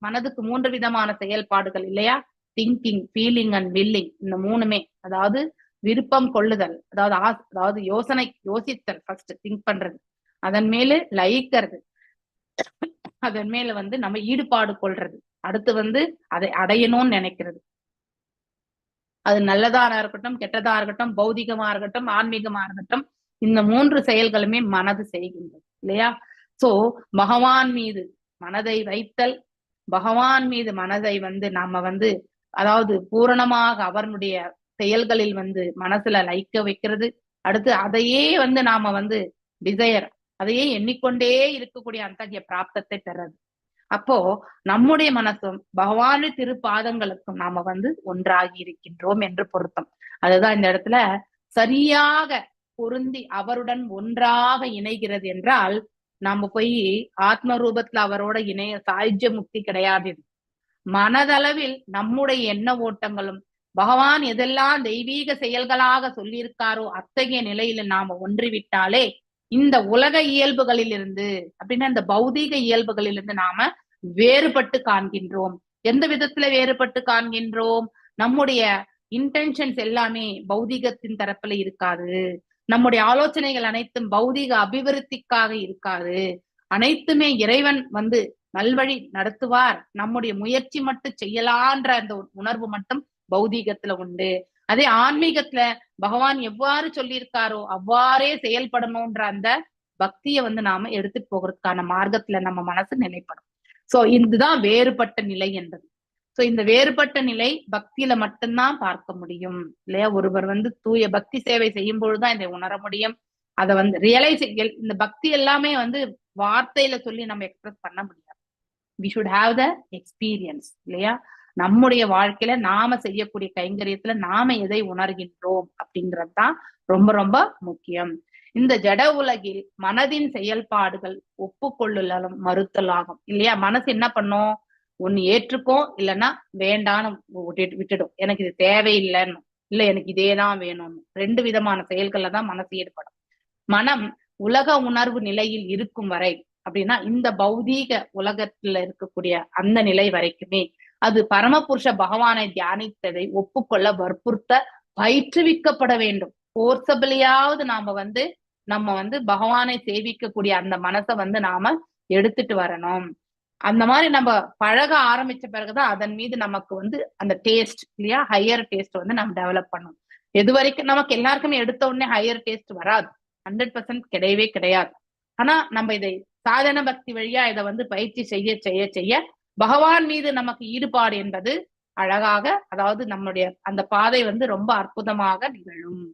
மனதுக்கு 3 விதமான செயல்பாடுகள் இல்லையா, திங்கிங், ஃபீலிங் அண்ட் வில்லிங். இந்த 3மே, அதாவது விருப்பம் கொள்ளுதல், அதாவது யோசித்தல், ஃபர்ஸ்ட் திங்க் பண்றது, அதன் மேல லயிக்கிறது, அதன் மேல வந்து நம்ம ஈடுபாடு கொள்றது, அடுத்து வந்து அதை அடையணும்னு நினைக்கிறது. அது நல்லதா இருக்கட்டும், கெட்டதா இருக்கட்டும், பௌதிகமா இருக்கட்டும், ஆன்மீகமா இருக்கட்டும், இந்த 3 செயல்களுமே மனது செய்கின்றது இல்லையா. சோ பகவான் மீது மனதை வைத்தல், பகவான் மீது மனதை வந்து நாம வந்து அதாவது பூரணமாக அவனுடைய செயல்களில் வந்து மனசுல லயிக்க வைக்கிறது. அடுத்து அதையே வந்து நாம வந்து டிசையர், அதையே எண்ணிக்கொண்டே இருக்கக்கூடிய அத்தகைய பிராப்தத்தை பெறது. அப்போ நம்முடைய மனசும் பகவானு திருப்பாதங்களுக்கும் நாம வந்து ஒன்றாகி இருக்கின்றோம் என்று பொருத்தம். அதுதான் இந்த இடத்துல சரியாக பொருந்தி அவருடன் ஒன்றாக இணைகிறது என்றால் நாம போய் ஆத்ம ரூபத்துல அவரோட இணைய சாயுஜ்ய முக்தி கிடையாது. மனதளவில் நம்முடைய எண்ண ஓட்டங்களும் பகவான் எதெல்லாம் தெய்வீக செயல்களாக சொல்லியிருக்காரோ அத்தகைய நிலையில நாம ஒன்றிவிட்டாலே இந்த உலக இயல்புகளிலிருந்து அப்படின்னா இந்த பௌதீக இயல்புகளிலிருந்து நாம வேறுபட்டு காண்கின்றோம். எந்த விதத்துல வேறுபட்டு காண்கின்றோம்? நம்முடைய இன்டென்ஷன்ஸ் எல்லாமே பௌதீகத்தின் தரப்புல இருக்காது, நம்முடைய ஆலோசனைகள் அனைத்தும் பௌதீக அபிவிருத்திக்காக இருக்காது, அனைத்துமே இறைவன் வந்து நல்வழி நடத்துவார், நம்முடைய முயற்சி மட்டும் செய்யலான்ற அந்த உணர்வு மட்டும் பௌதீகத்துல உண்டு. அதே ஆன்மீகத்துல பகவான் எவ்வாறு சொல்லியிருக்காரோ அவ்வாறே செயல்படணும்ன்ற அந்த பக்தியை வந்து நாம எடுத்துட்டு போகிறதுக்கான மார்க்கத்துல நம்ம மனசு நிலைப்படும். சோ இதுதான் வேறுபட்ட நிலை என்பது. சோ இந்த வேறுபட்ட நிலை பக்தியில மட்டும்தான் பார்க்க முடியும் இல்லையா. ஒருவர் வந்து தூய பக்தி சேவை செய்யும் பொழுதுதான் இதை உணர முடியும். அதை வந்து ரியலைஸ், இந்த பக்தி எல்லாமே வந்து வார்த்தையில சொல்லி நம்ம எக்ஸ்பிரஸ் பண்ண முடியாது. we should have the experience இல்லையா. நம்முடைய வாழ்க்கையில நாம செய்யக்கூடிய கைங்கரியத்துல நாம எதை உணர்கின்றோம் அப்படிங்கிறது தான் ரொம்ப ரொம்ப முக்கியம். இந்த ஜட உலகில் மனதின் செயல்பாடுகள் ஒப்புக்கொள்ளுதலும் மறுத்தலாகும் இல்லையா. மனசு என்ன பண்ணும்? ஒன்னு ஏற்றுக்கும், இல்லைன்னா வேண்டான்னு விட்டுடும். எனக்கு இது தேவையில்லைன்னு, இல்ல எனக்கு இதேதான் வேணும்னு. 2 விதமான செயல்கள்ல தான் மனசு ஈடுபடும். மனம் உலக உணர்வு நிலையில் இருக்கும் வரை அப்படின்னா இந்த பௌதீக உலகத்துல இருக்கக்கூடிய அந்த நிலை வரைக்குமே அது பரமபுருஷ பகவானை தியானித்ததை ஒப்புக்கொள்ள வற்புறுத்த பயிற்றுவிக்கப்பட வேண்டும். போர்சபிளியாவது நம்ம வந்து பகவானை சேவிக்கக்கூடிய அந்த மனசை வந்து நாம எடுத்துட்டு வரணும். அந்த மாதிரி நம்ம பழக ஆரம்பிச்ச பிறகுதான் அதன் மீது நமக்கு வந்து அந்த டேஸ்ட் இல்லையா, ஹையர் டேஸ்ட் வந்து நம்ம டெவலப் பண்ணணும். எது வரைக்கும் நமக்கு எல்லாருக்குமே எடுத்த உடனே ஹையர் டேஸ்ட் வராது, 100% கிடையவே கிடையாது. ஆனா நம்ம இதை சாதன பக்தி வழியா இதை வந்து பயிற்சி செய்ய செய்ய செய்ய பகவான் மீது நமக்கு ஈடுபாடு என்பது அழகாக, அதாவது நம்மளுடைய அந்த பாதை வந்து ரொம்ப அற்புதமாக நிகழும்.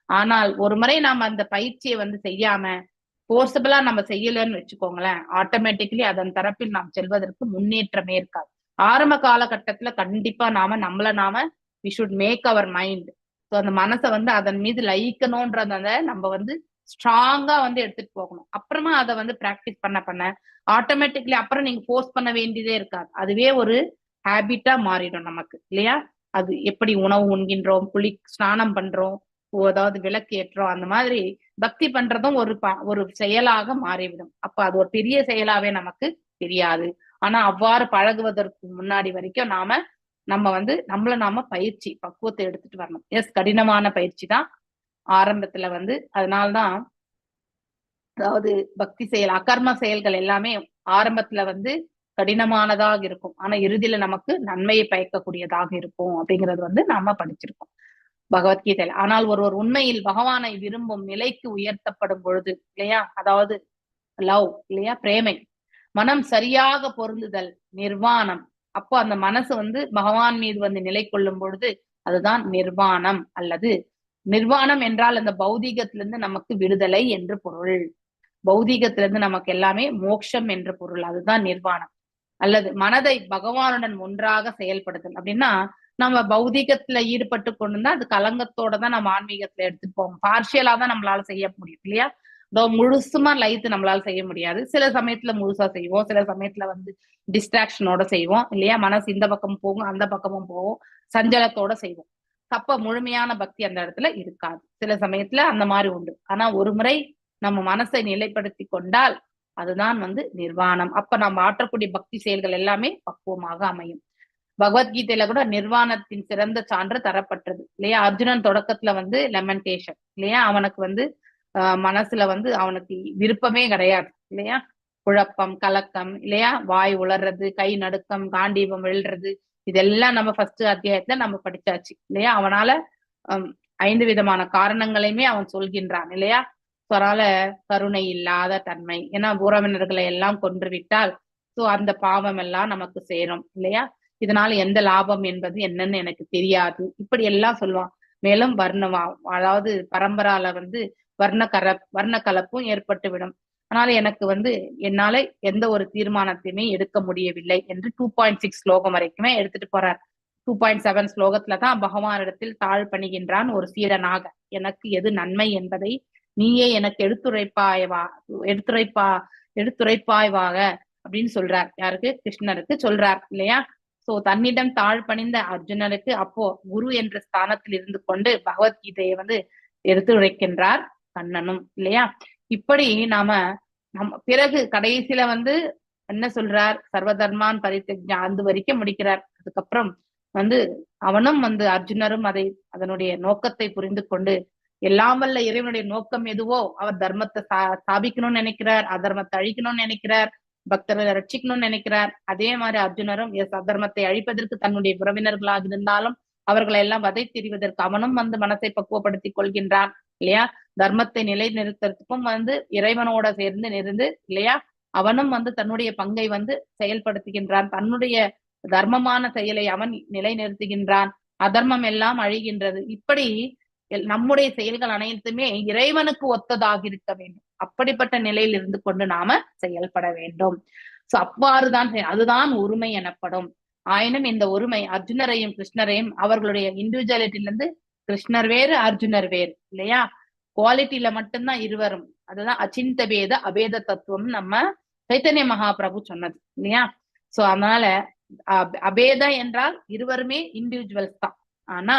ஆனால் ஒரு முறை நாம அந்த பயிற்சியை வந்து செய்யாம போர்சபிளா நம்ம செய்யலன்னு வச்சுக்கோங்களேன், ஆட்டோமேட்டிக்கலி அதன் தரப்பில் நாம் செல்வதற்கு முன்னேற்றமே இருக்காது. ஆரம்ப காலகட்டத்துல கண்டிப்பா நாம we should make our mind. So அந்த மனசை வந்து அதன் மீது லயிக்கணும்ன்றத நம்ம வந்து ஸ்ட்ராங்கா வந்து எடுத்துட்டு போகணும். அப்புறமா அதை வந்து பிராக்டிஸ் பண்ண ஆட்டோமேட்டிக்லி அப்புறம் நீங்க போர்ஸ் பண்ண வேண்டியதே இருக்காது. அதுவே ஒரு ஹேபிட்டா மாறிடும் நமக்கு இல்லையா. அது எப்படி உணவு உண்கின்றோம், ஸ்நானம் பண்றோம், அதாவது விளக்கு ஏற்றோம், அந்த மாதிரி பக்தி பண்றதும் ஒரு செயலாக மாறிவிடும். அப்ப அது ஒரு பெரிய செயலாவே நமக்கு தெரியாது. ஆனா அவ்வாறு பழகுவதற்கு முன்னாடி வரைக்கும் நம்ம வந்து நாம பயிற்சி பக்குவத்தை எடுத்துட்டு வரணும். எஸ், கடினமான பயிற்சி தான் ஆரம்பத்துல வந்து. அதனால்தான் அதாவது பக்தி செயல், அகர்ம செயல்கள் எல்லாமே ஆரம்பத்துல வந்து கடினமானதாக இருக்கும், ஆனா இறுதியில நமக்கு நன்மையை பயக்கக்கூடியதாக இருக்கும் அப்படிங்கிறது வந்து நாம படிச்சிருக்கோம் பகவத்கீதையில. ஆனால் ஒருவர் உண்மையில் பகவானை விரும்பும் நிலைக்கு உயர்த்தப்படும் பொழுது இல்லையா, அதாவது லவ் இல்லையா, பிரேமை, மனம் சரியாக பொருந்துதல், நிர்வாணம். அப்போ அந்த மனசு வந்து பகவான் மீது வந்து நிலை கொள்ளும் பொழுது அதுதான் நிர்வாணம். அல்லது நிர்வாணம் என்றால் அந்த பௌதீகத்திலிருந்து நமக்கு விடுதலை என்று பொருள். பௌதீகத்திலிருந்து நமக்கு எல்லாமே மோட்சம் என்ற பொருள், அதுதான் நிர்வாணம். அல்லது மனதை பகவானுடன் ஒன்றாக செயல்படுத்தல் அப்படின்னா, நம்ம பௌதீகத்துல ஈடுபட்டு கொண்டுதான் அது கலங்கத்தோட தான் நம்ம ஆன்மீகத்துல எடுத்துட்டு போவோம். பார்ஷியலா தான் நம்மளால செய்ய முடியும் இல்லையா? இதோ முழுசுமா லைத்து நம்மளால செய்ய முடியாது. சில சமயத்துல முழுசா செய்வோம், சில சமயத்துல வந்து டிஸ்ட்ராக்ஷனோட செய்வோம் இல்லையா? மனசு இந்த பக்கம் போகும், அந்த பக்கமும் போகும், சஞ்சலத்தோட செய்வோம். அப்ப முழுமையான பக்தி அந்த இடத்துல இருக்காது. சில சமயத்துல அந்த மாதிரி உண்டு. ஆனா ஒரு முறை நம்ம மனசை நிலைப்படுத்தி கொண்டால் அதுதான் வந்து நிர்வாணம். அப்ப நம்ம ஆற்றக்கூடிய பக்தி செயல்கள் எல்லாமே பக்குவமாக அமையும். பகவத்கீதையில கூட நிர்வாணத்தின் சிறந்த சான்று தரப்பட்டது இல்லையா? அர்ஜுனன் தொடக்கத்துல வந்து லெமன்டேஷன் இல்லையா? அவனுக்கு வந்து மனசுல வந்து அவனுக்கு விருப்பமே கிடையாது இல்லையா? குழப்பம், கலக்கம் இல்லையா? வாய் உளர்றது, கை நடுக்கம், காண்டீபம் விழுறது, இதெல்லாம் நம்ம ஃபர்ஸ்ட் அத்தியாயத்துல நம்ம படிச்சாச்சு இல்லையா? அவனால 5 விதமான காரணங்களையுமே அவன் சொல்கின்றான் இல்லையா? அதனால கருணை இல்லாத தன்மை, ஏன்னா உறவினர்களை எல்லாம் கொன்று விட்டால் சோ அந்த பாவம் எல்லாம் நமக்கு சேரும் இல்லையா? இதனால எந்த லாபம் என்பது என்னன்னு எனக்கு தெரியாது, இப்படி எல்லாம் சொல்லுவான். மேலும் அதாவது பரம்பரால வந்து வர்ண கலப்பும் ஏற்பட்டு விடும். அதனால எனக்கு வந்து என்னால எந்த ஒரு தீர்மானத்தையுமே எடுக்க முடியவில்லை என்று 2.6 ஸ்லோகம் வரைக்குமே எடுத்துட்டு போறார். 2.7 ஸ்லோகத்துலதான் பகவானிடத்தில் தாழ் பணிகின்றான் ஒரு சீடனாக. எனக்கு எது நன்மை என்பதை நீயே எனக்கு எடுத்துரைப்பாய்வாக அப்படின்னு சொல்றார். யாருக்கு? கிருஷ்ணருக்கு சொல்றார் இல்லையா? சோ தன்னிடம் தாழ் பணிந்த அர்ஜுனருக்கு அப்போ குரு என்ற ஸ்தானத்தில் இருந்து கொண்டு பகவத்கீதையை வந்து எடுத்துரைக்கின்றார் கண்ணனும் இல்லையா? இப்படி நம்ம பிறகு கடைசியில வந்து என்ன சொல்றார்? சர்வதர்மான் பரித்யஜ்ஞா அந்த வரைக்கும் முடிக்கிறார். அதுக்கப்புறம் வந்து அவனும் வந்து அர்ஜுனரும் அதனுடைய நோக்கத்தை புரிந்து கொண்டு எல்லாம் வல்ல இறைவனுடைய நோக்கம் எதுவோ அவர் தர்மத்தை ஸ்தாபிக்கணும்னு நினைக்கிறார், அதர்மத்தை அழிக்கணும்னு நினைக்கிறார், பக்தர்களை ரட்சிக்கணும்னு நினைக்கிறார். அதே மாதிரி அர்ஜுனரும் அதர்மத்தை அழிப்பதற்கு தன்னுடைய உறவினர்களாக இருந்தாலும் அவர்களை எல்லாம் வதை தெரிவதற்கு அவனும் வந்து மனசை பக்குவப்படுத்திக் கொள்கின்றான் இல்லையா? தர்மத்தை நிலை நிறுத்தறதுக்கும் வந்து இறைவனோட சேர்ந்து நிறுந்து இல்லையா? அவனும் வந்து தன்னுடைய பங்கை வந்து செயல்படுத்துகின்றான். தன்னுடைய தர்மமான செயலை அவன் நிலை நிறுத்துகின்றான். அதர்மம் எல்லாம் அழிகின்றது. இப்படி நம்முடைய செயல்கள் அனைத்துமே இறைவனுக்கு ஒத்ததாக இருக்க வேண்டும். அப்படிப்பட்ட நிலையில் இருந்து கொண்டு நாம செயல்பட வேண்டும். சோ அவ்வாறுதான் அதுதான் ஒருமை எனப்படும். ஆயினும் இந்த ஒருமை அர்ஜுனரையும் கிருஷ்ணரையும் அவர்களுடைய இண்டிவிஜுவாலிட்டியிலிருந்து கிருஷ்ணர் வேறு அர்ஜுனர் வேறு இல்லையா? குவாலிட்டியில மட்டும்தான் இருவரும். அதுதான் அச்சிந்த பேத அபேத தத்துவம் நம்ம சைத்தன்ய மகாபிரபு சொன்னது இல்லையா? சோ அதனால அபேதா என்றால் இருவருமே இண்டிவிஜுவல்ஸ் தான். ஆனா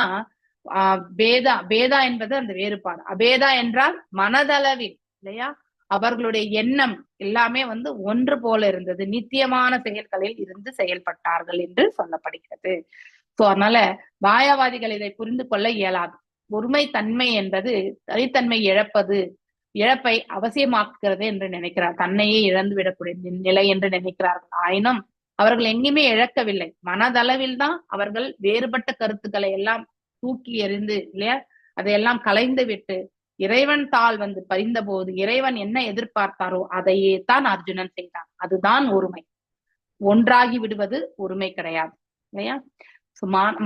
பேதா என்பது அந்த வேறுபாடு. அபேதா என்றால் மனதளவில் இல்லையா? அவர்களுடைய எண்ணம் எல்லாமே வந்து ஒன்று போல இருந்தது, நித்தியமான செயல்களில் இருந்து செயல்பட்டார்கள் என்று சொல்லப்படுகிறது. சோ அதனால மாயாவாதிகள் இதை புரிந்து கொள்ள இயலாது. ஒருமை தன்மை என்பது தனித்தன்மை இழப்பை அவசியமாக்குகிறது என்று நினைக்கிறார். தன்னையே இழந்து விடக்கூடிய நிலை என்று நினைக்கிறார்கள். ஆயினும் அவர்கள் எங்கேயுமே இழக்கவில்லை. மனதளவில் தான் அவர்கள் வேறுபட்ட கருத்துக்களை எல்லாம் தூக்கி எறிந்து இல்லையா, அதையெல்லாம் கலைந்து விட்டு இறைவன் தாள் வந்து பறிந்த போது இறைவன் என்ன எதிர்பார்த்தாரோ அதையே தான் அர்ஜுனன் செய்தான். அதுதான் ஒருமை. ஒன்றாகி விடுவது ஒருமை கிடையாது இல்லையா?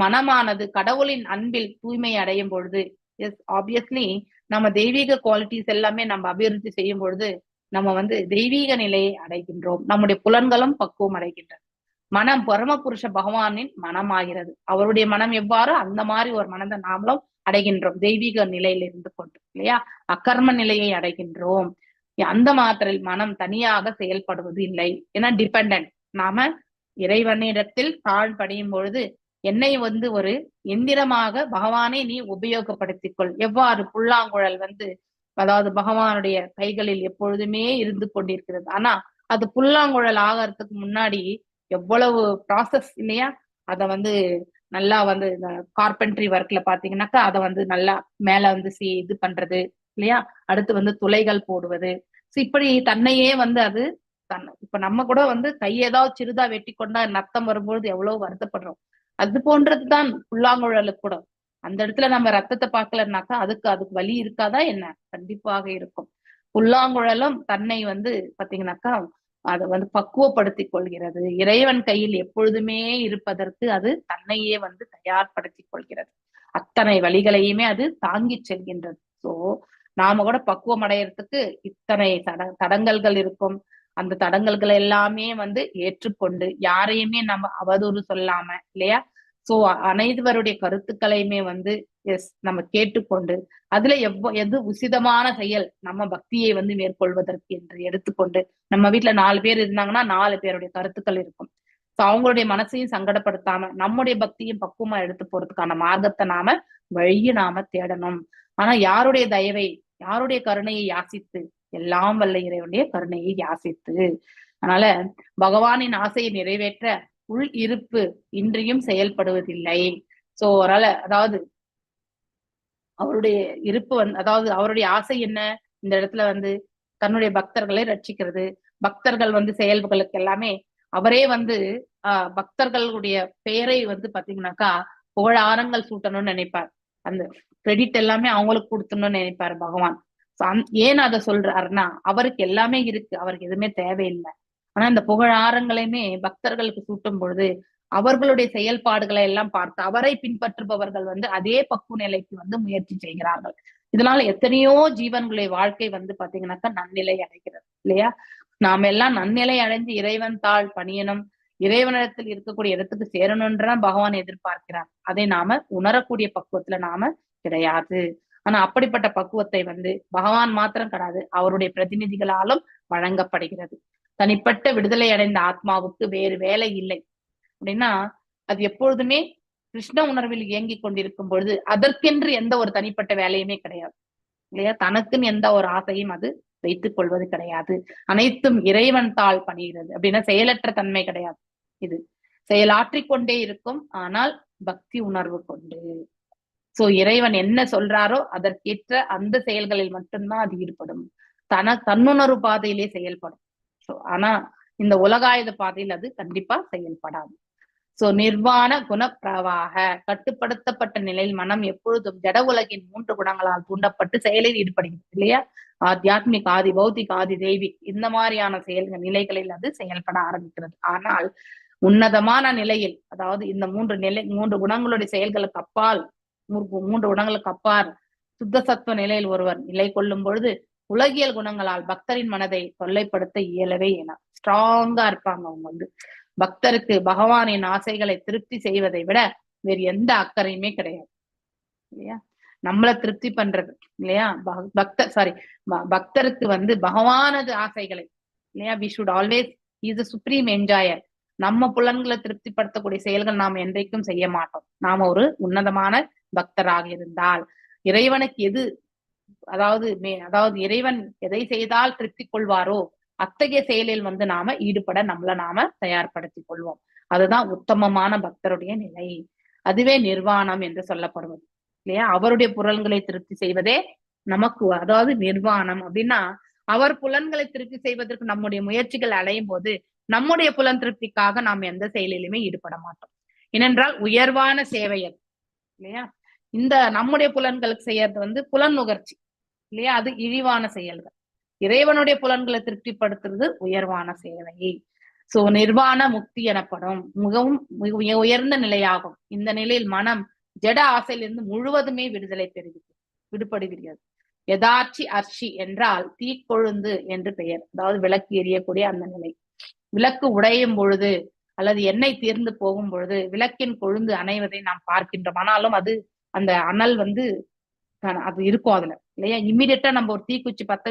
மனமானது கடவுளின் அன்பில் தூய்மை அடையும் பொழுது ஆப்வியஸ்லி நம்ம தெய்வீக குவாலிட்டிஸ் எல்லாமே நம்ம அபிவிருத்தி செய்யும் பொழுது நம்ம வந்து தெய்வீக நிலையை அடைகின்றோம். நம்முடைய புலன்களும் பக்குவம் அடைகின்றது. மனம் பரமபுருஷ பகவானின் மனமாகிறது. அவருடைய மனம் எவ்வாறு அந்த மாதிரி ஒரு மனதை நாமளும் அடைகின்றோம். தெய்வீக நிலையில இருந்து கொண்டு இல்லையா? அக்கர்ம நிலையை அடைகின்றோம். அந்த மாத்திரையில் மனம் தனியாக செயல்படுவது இல்லை. ஏன்னா டிபெண்டன்ட். நாம இறைவனிடத்தில் தாழ் படையும் பொழுது என்னை வந்து ஒரு எந்திரமாக பகவானை நீ உபயோகப்படுத்திக் கொள். எவ்வாறு புல்லாங்குழல் வந்து அதாவது பகவானுடைய கைகளில் எப்பொழுதுமே இருந்து கொண்டிருக்கிறது. ஆனா அது புல்லாங்குழல் ஆகிறதுக்கு முன்னாடி எவ்வளவு ப்ராசஸ் இல்லையா? அத வந்து நல்லா வந்து இந்த கார்பென்ட்ரி ஒர்க்ல பாத்தீங்கன்னாக்கா அதை வந்து நல்லா மேல வந்து இது பண்றது இல்லையா? அடுத்து வந்து துளைகள் போடுவது. இப்படி தன்னையே வந்து அது இப்ப நம்ம கூட வந்து கை ஏதாவது சிறிதா வெட்டி கொண்டா நத்தம் வரும்பொழுது எவ்வளவு வருத்தப்படுறோம். அது போன்றதுதான் புல்லாங்குழலுக்கு கூட. அந்த இடத்துல நம்ம ரத்தத்தை பார்க்கலன்னாக்கா அதுக்கு வலி இருக்காதா என்ன? கண்டிப்பாக இருக்கும். புல்லாங்குழலும் தன்னை வந்து பாத்தீங்கன்னாக்கா அதை வந்து பக்குவப்படுத்திக் கொள்கிறது. இறைவன் கையில் எப்பொழுதுமே இருப்பதற்கு அது தன்னையே வந்து தயார்படுத்திக் கொள்கிறது. அத்தனை வழிகளையுமே அது தாங்கி செல்கின்றது. சோ நாம கூட பக்குவம் அடையறதுக்கு இத்தனை தடங்கல்கள் இருக்கும். அந்த தடங்கல்கள் எல்லாமே வந்து ஏற்றுக்கொண்டு யாரையுமே நம்ம அவதூறு சொல்லாம இல்லையா, சோ அனைவருடைய கருத்துக்களையுமே வந்து நம்ம கேட்டுக்கொண்டு அதுல எது உசிதமான செயல் நம்ம பக்தியை வந்து மேற்கொள்வதற்கு என்று எடுத்துக்கொண்டு, நம்ம வீட்டுல 4 பேர் இருந்தாங்கன்னா 4 பேருடைய கருத்துக்கள் இருக்கும். சோ அவங்களுடைய மனசையும் சங்கடப்படுத்தாம நம்முடைய பக்தியும் பக்குவமா எடுத்து போறதுக்கான மார்க்கத்தை வழியை நாம தேடணும். ஆனா யாருடைய தயவை, யாருடைய கருணையை யாசித்து, எல்லாம் வல்ல இறைவனுடைய கருணையை யாசித்து. அதனால பகவானின் ஆசையை நிறைவேற்ற உள் இருப்பு இன்றியும் செயல்படுவதில்லை. சோ அதாவது அவருடைய இருப்பு அதாவது அவருடைய ஆசை என்ன, இந்த இடத்துல வந்து தன்னுடைய பக்தர்களை ரட்சிக்கிறது. பக்தர்கள் வந்து செயல்களுக்கு எல்லாமே அவரே வந்து பக்தர்களுடைய பெயரை வந்து பாத்தீங்கன்னாக்கா புகழாரங்கள் சூட்டணும்னு நினைப்பார். அந்த கிரெடிட் எல்லாமே அவங்களுக்கு கொடுத்தணும்னு நினைப்பாரு பகவான். ஏன் அதை சொல்றாருன்னா அவருக்கு எல்லாமே இருக்கு, அவருக்கு எதுவுமே தேவையில்லை. ஆனா இந்த புகழாரங்களையுமே பக்தர்களுக்கு சூட்டும் பொழுது அவர்களுடைய செயல்பாடுகளை எல்லாம் பார்த்து அவரை பின்பற்றுபவர்கள் வந்து அதே பக்குவ நிலைக்கு வந்து முயற்சி செய்கிறார்கள். இதனால எத்தனையோ ஜீவன்களுடைய வாழ்க்கை வந்து பாத்தீங்கன்னாக்கா நன்னிலை அடைகிறது இல்லையா. நாம எல்லாம் நன்னிலை அடைஞ்சு இறைவன் தாள் பணியணும், இறைவனிடத்தில் இருக்கக்கூடிய இடத்துக்கு சேரணும்ன்றதான் பகவான் எதிர்பார்க்கிறார். அதை நாம உணரக்கூடிய பக்குவத்துல நாம கிடையாது. ஆனா அப்படிப்பட்ட பக்குவத்தை வந்து பகவான் மாத்திரம் கிடையாது, அவருடைய பிரதிநிதிகளாலும் வழங்கப்படுகிறது. தனிப்பட்ட விடுதலை அடைந்த ஆத்மாவுக்கு வேறு வேலை இல்லை அப்படின்னா அது எப்பொழுதுமே கிருஷ்ண உணர்வில் இயங்கி கொண்டிருக்கும் பொழுது அதற்கென்று எந்த ஒரு தனிப்பட்ட வேலையுமே கிடையாது இல்லையா. தனக்குன்னு எந்த ஒரு ஆசையும் அது வைத்துக் கொள்வது கிடையாது. அனைத்தும் இறைவன் தாள் பணிகிறது அப்படின்னா செயலற்ற தன்மை கிடையாது. இது செயலாற்றிக்கொண்டே இருக்கும், ஆனால் பக்தி உணர்வு கொண்டு. சோ இறைவன் என்ன சொல்றாரோ அதற்கேற்ற அந்த செயல்களில் மட்டும்தான் அது ஈடுபடும். தன்னுணர்வு பாதையிலே செயல்படும். சோ ஆனா இந்த உலகாயுத பாதையில் அது கண்டிப்பா செயல்படாது. சோ நிர்வாண குணப்பிரவாக கட்டுப்படுத்தப்பட்ட நிலையில் மனம் எப்பொழுதும் ஜட உலகின் 3 குணங்களால் தூண்டப்பட்டு செயலில் ஈடுபடுகிறது இல்லையா. ஆத்தியாத்மிக், ஆதி பௌத்திக், ஆதி தெய்வீக், இந்த மாதிரியான நிலைகளில் அது செயல்பட ஆரம்பிக்கிறது. ஆனால் உன்னதமான நிலையில், அதாவது இந்த 3 குணங்களுடைய செயல்களுக்கு அப்பால், 3 குணங்களுக்கு அப்பால் சுத்த சத்துவ நிலையில் ஒருவர் நிலை கொள்ளும் பொழுது உலகியல் குணங்களால் பக்தரின் மனதை தொல்லைப்படுத்த இயலவே என ஸ்ட்ராங்கா இருப்பாங்க. அவங்க வந்து பக்தருக்கு பகவானின் ஆசைகளை திருப்தி செய்வதை விட வேறு எந்த அக்கறையுமே கிடையாது இல்லையா. நம்மளை திருப்தி பண்றது இல்லையா, பக்தருக்கு வந்து பகவானது ஆசைகளை இல்லையா. We should always is the supreme enjoyer. நம்ம புலன்களை திருப்திப்படுத்தக்கூடிய செயல்கள் நாம் என்றைக்கும் செய்ய மாட்டோம். நாம ஒரு உன்னதமான பக்தராக இருந்தால் இறைவனுக்கு எது அதாவது இறைவன் எதை செய்தால் திருப்தி கொள்வாரோ அத்தகைய செயலில் வந்து நாம ஈடுபட நாம தயார்படுத்தி கொள்வோம். அதுதான் உத்தமமான பக்தருடைய நிலை. அதுவே நிர்வாணம் என்று சொல்லப்படுவது இல்லையா. அவருடைய புலன்களை திருப்தி செய்வதே நமக்கு அதாவது நிர்வாணம் அப்படின்னா அவர் புலன்களை திருப்தி செய்வதற்கு நம்முடைய முயற்சிகள் அடையும் போது நம்முடைய புலன் திருப்திக்காக நாம் எந்த செயலிலுமே ஈடுபட மாட்டோம். ஏனென்றால் உயர்வான சேவையர் இல்லையா. இந்த நம்முடைய புலன்களுக்கு செய்யறது வந்து புலன் நுகர்ச்சி இல்லையா, அது இழிவான செயல்கள். இறைவனுடைய புலன்களை திருப்திப்படுத்துறது உயர்வான சேவை. சோ நிர்வாண முக்தி எனப்படும் மிகவும் மிக உயர்ந்த நிலையாகும். இந்த நிலையில் மனம் ஜட ஆசையிலிருந்து முழுவதுமே விடுபடுகிறது. யதார்ச்சி அர்ச்சி என்றால் தீக்கொழுந்து என்று பெயர். அதாவது விளக்கு எரியக்கூடிய அந்த நிலை. விளக்கு உடையும் பொழுது அல்லது எண்ணெய் தீர்ந்து போகும் பொழுது விளக்கின் கொழுந்து அணைவதை நாம் பார்க்கின்றோம். ஆனாலும் அது அந்த அனல் வந்து அது இருக்கும் அதுல இல்லையா. இமீடியட்டா நம்ம ஒரு தீக்குச்சி பத்த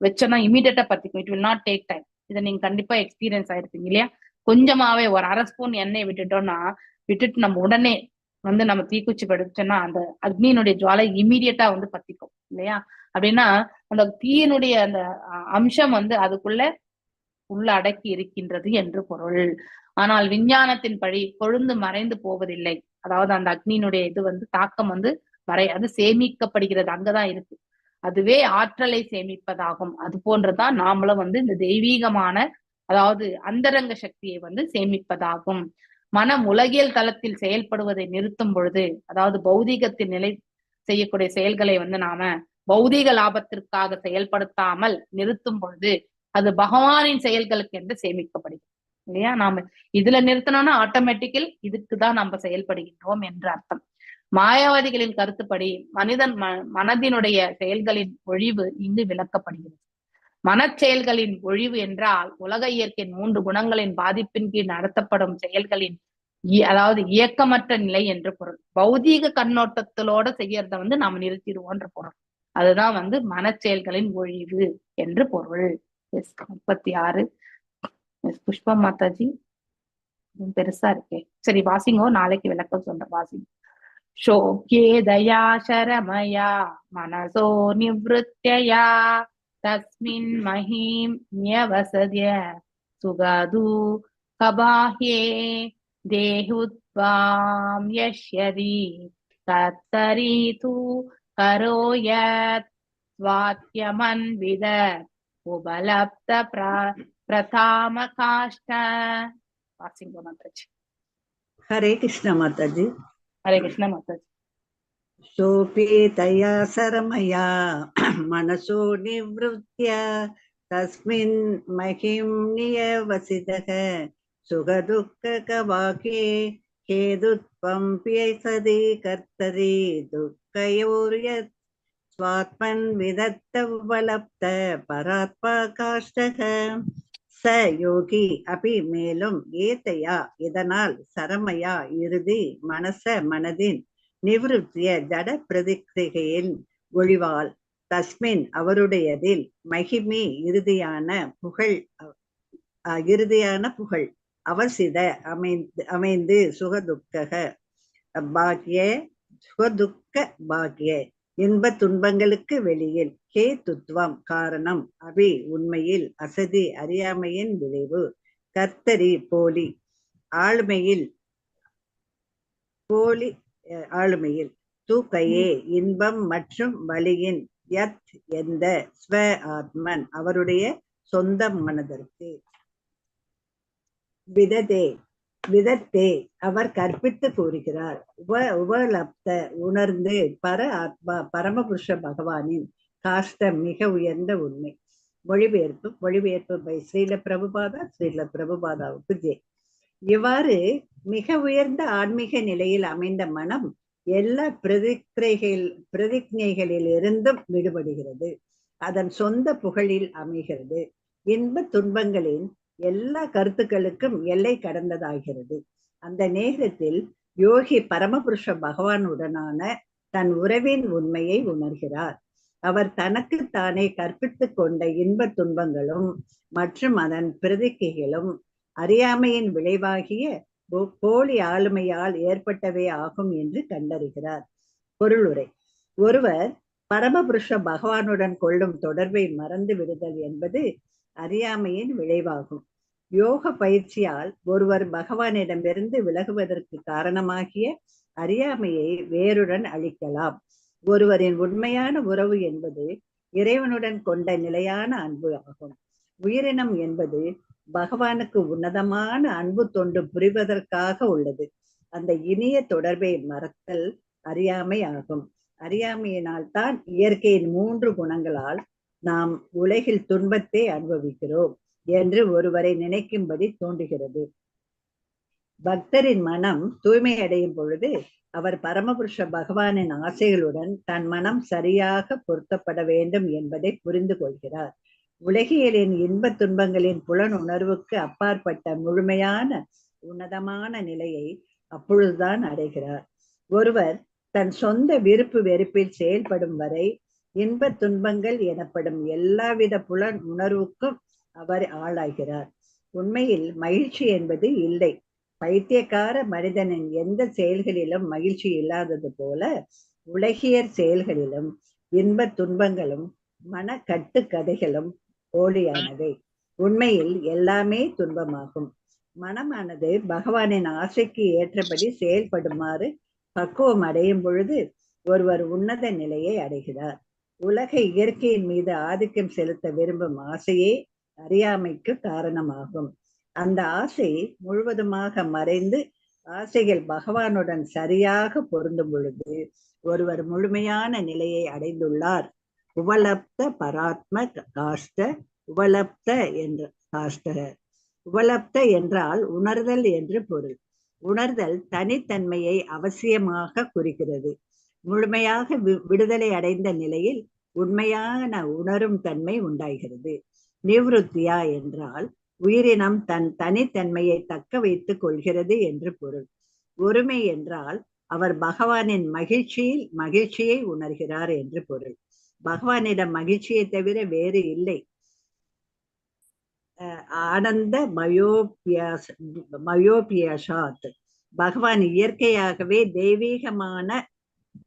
வச்சோம்னா இமீடியட்டா பத்திக்கும். It will not take time. இதை நீங்க கண்டிப்பா எக்ஸ்பீரியன்ஸ் ஆயிருப்பீங்க இல்லையா. கொஞ்சமாவே ஒரு 1/2 ஸ்பூன் எண்ணெய் விட்டுட்டு நம்ம உடனே வந்து நம்ம தீக்குச்சி படிச்சோம்னா அந்த அக்னியினுடைய ஜுவாலை இமீடியட்டா வந்து பத்திக்கும் இல்லையா. அப்படின்னா அந்த தீயினுடைய அந்த அம்சம் வந்து அதுக்குள்ள உள்ள அடக்கி இருக்கின்றது என்று பொருள். ஆனால் விஞ்ஞானத்தின் படி கொழுந்து மறைந்து போவதில்லை. அதாவது அந்த அக்னியினுடைய இது வந்து தாக்கம் வந்து அது சேமிக்கப்படுகிறது, அங்கதான் இருக்கு. அதுவே ஆற்றலை சேமிப்பதாகும். அது போன்றுதான் நாமளும் வந்து இந்த தெய்வீகமான அதாவது அந்தரங்க சக்தியை வந்து சேமிப்பதாகும். மனம் உலகியல் தளத்தில் செயல்படுவதை நிறுத்தும் பொழுது, அதாவது பௌதீகத்தில் நிலை செய்யக்கூடிய செயல்களை வந்து நாம பௌதீக லாபத்திற்காக செயல்படுத்தாமல் நிறுத்தும் பொழுது அது பகவானின் செயல்களுக்கு என்று சேமிக்கப்படுகிறது இல்லையா. நாம இதுல நிறுத்தணும்னா ஆட்டோமேட்டிக்கல் இதுக்குதான் நம்ம செயல்படுகின்றோம் என்று அர்த்தம். மாயாவாதிகளின் கருத்துப்படி மனிதன் மனதினுடைய செயல்களின் ஒழிவு இங்கு விளக்கப்படுகிறது. மனச்செயல்களின் ஒழிவு என்றால் உலக இயற்கையின் 3 குணங்களின் பாதிப்பின் கீழ் நடத்தப்படும் செயல்களின் அதாவது இயக்கமற்ற நிலை என்று பொருள். பௌதீக கண்ணோட்டத்திலோட செய்யறத நாம நிறுத்திடுவோன்ற பொருள். அதுதான் மனச்செயல்களின் ஒழிவு என்று பொருள். எஸ் 36. எஸ் புஷ்பா மாதாஜி பெருசா இருக்கே, சரி வாசிங்கோ, நாளைக்கு விளக்கம் சொல்றேன், வாசிங்க. शोक्ये दया शरमया मनसो निवृत्तया तस्मिन् महीं न्यवसद्य सुगदु कबाह्ये देहुत्वां यश्यति तत्तरीतु करोयत् स्वात्यमन्विद उपलब्ध प्रथामकाष्ठ. वासिंगो माताजी. हरे कृष्ण माताजी. हरे कृष्ण माताजी. शोपेतया सरमया मनसो निवृत्य तस्मिन् महिं नियवसितः सुखदुःखकवाके हेतुत्वं प्यसति कर्तरि दुःखयोर्यत् स्वात्मन् विदत्त उपलब्ध परात्मकाष्ठः. ச யோகி அபி மேலும் ஏத்தையா இதனால் சரமயா இறுதி மனச மனதின் நிவிருத்திய ஜட பிரதிகிரிகையின் ஒழிவால் தஸ்மின் அவருடையதில் மகிமே இறுதியான புகழ் அவசித அமைந்து சுகதுக்க பாக்ய இன்ப துன்பங்களுக்கு வெளியில் கேதுத்வம் காரணம் அபி உண்மையில் அசதி அறியாமையின் விளைவு கர்த்தரி போலி ஆளுமையில் தூக்கையே இன்பம் மற்றும் வலியின் யத் எந்த ஸ்வ ஆத்மன் அவருடைய சொந்த மனதிற்கு விதத்தே அவர் கற்பித்து கூறுகிறார். உபலப்த உணர்ந்து பர ஆத்மா பரமபுருஷ பகவானின் காஷ்டம் மிக உயர்ந்த உண்மை. மொழிபெயர்ப்பு பை ஸ்ரீல பிரபுபாதாவுக்கு ஜெய். இவ்வாறு மிக உயர்ந்த ஆன்மீக நிலையில் அமைந்த மனம் எல்லா பிரதிஜைகளில் இருந்தும் விடுபடுகிறது. அதன் சொந்த புகழில் அமைகிறது. இன்ப துன்பங்களின் எல்லா கருத்துக்களுக்கும் எல்லை கடந்ததாகிறது. அந்த நேரத்தில் யோகி பரமபுருஷ பகவானுடனான தன் உறவின் உண்மையை உணர்கிறார். அவர் தனக்கு தானே கற்பித்து கொண்ட இன்ப துன்பங்களும் மற்றும் அதன் பிரதிகைகளும் அறியாமையின் விளைவாகிய போலி ஆளுமையால் ஏற்பட்டவே ஆகும் என்று கண்டறிகிறார். பொருளுரை: ஒருவர் பரமபுருஷ பகவானுடன் கொள்ளும் தொடர்பை மறந்து விடுதல் என்பது அறியாமையின் விளைவாகும். யோக பயிற்சியால் ஒருவர் பகவானிடமிருந்து விலகுவதற்கு காரணமாகிய அறியாமையை வேருடன் அழிக்கலாம். ஒருவரின் உண்மையான உறவு என்பது இறைவனுடன் கொண்ட நிலையான அன்பு ஆகும். உயிரினம் என்பது பகவானுக்கு உன்னதமான அன்பு தொண்டு புரிவதற்காக உள்ளது. அந்த இனிய தொடர்பை மறத்தல் அறியாமை ஆகும். அறியாமையினால் தான் இயற்கையின் 3 குணங்களால் நாம் உலகில் துன்பத்தை அனுபவிக்கிறோம் என்று ஒருவரை நினைக்கும்படி தோன்றுகிறது. பக்தரின் மனம் தூய்மை அடையும் பொழுது அவர் பரமபுருஷ பகவானின் ஆசைகளுடன் தன் மனம் சரியாக பொருத்தப்பட வேண்டும் என்பதை புரிந்து கொள்கிறார். உலகியலின் இன்ப துன்பங்களின் புலன் உணர்வுக்கு அப்பாற்பட்ட முழுமையான உன்னதமான நிலையை அப்பொழுதுதான் அடைகிறார். ஒருவர் தன் சொந்த விருப்பு வெறுப்பில் செயல்படும் வரை இன்ப துன்பங்கள் எனப்படும் எல்லாவித புலன் உணர்வுக்கும் அவர் ஆளாகிறார். உண்மையில் மகிழ்ச்சி என்பது இல்லை. பைத்தியக்கார மனிதனின் எந்த செயல்களிலும் மகிழ்ச்சி இல்லாதது போல உலகியற் செயல்களிலும் இன்ப துன்பங்களும் மன கட்டுக்கதைகளும் போலியானவை. உண்மையில் எல்லாமே துன்பமாகும். மனமானது பகவானின் ஆசைக்கு ஏற்றபடி செயல்படுமாறு பக்குவம் அடையும் பொழுது ஒருவர் உன்னத நிலையை அடைகிறார். உலக இயற்கையின் மீது ஆதிக்கம் செலுத்த விரும்பும் ஆசையே அறியாமைக்கு காரணமாகும். அந்த ஆசை முழுவதுமாக மறைந்து ஆசைகள் பகவானுடன் சரியாக பொருந்தும் பொழுது ஒருவர் முழுமையான நிலையை அடைந்துள்ளார். உபலப்த பராத்ம காஷ்ட. உபலப்த என்ற காஷ்ட. உபலப்த என்றால் உணர்தல் என்று பொருள். உணர்தல் தனித்தன்மையை அவசியமாக குறிக்கிறது. முழுமையாக விடுதலை அடைந்த நிலையில் உண்மையான உணரும் தன்மை உண்டாகிறது. நிவ்ருத்தியா என்றால் உயிரினம் தன் தனித்தன்மையை தக்க வைத்துக் கொள்கிறது என்று பொருள். ஒருமை என்றால் அவர் பகவானின் மகிழ்ச்சியை உணர்கிறார் என்று பொருள். பகவானிடம் மகிழ்ச்சியை தவிர வேறு இல்லை. ஆனந்த மயோபியாசாத் பகவான் இயற்கையாகவே தெய்வீகமான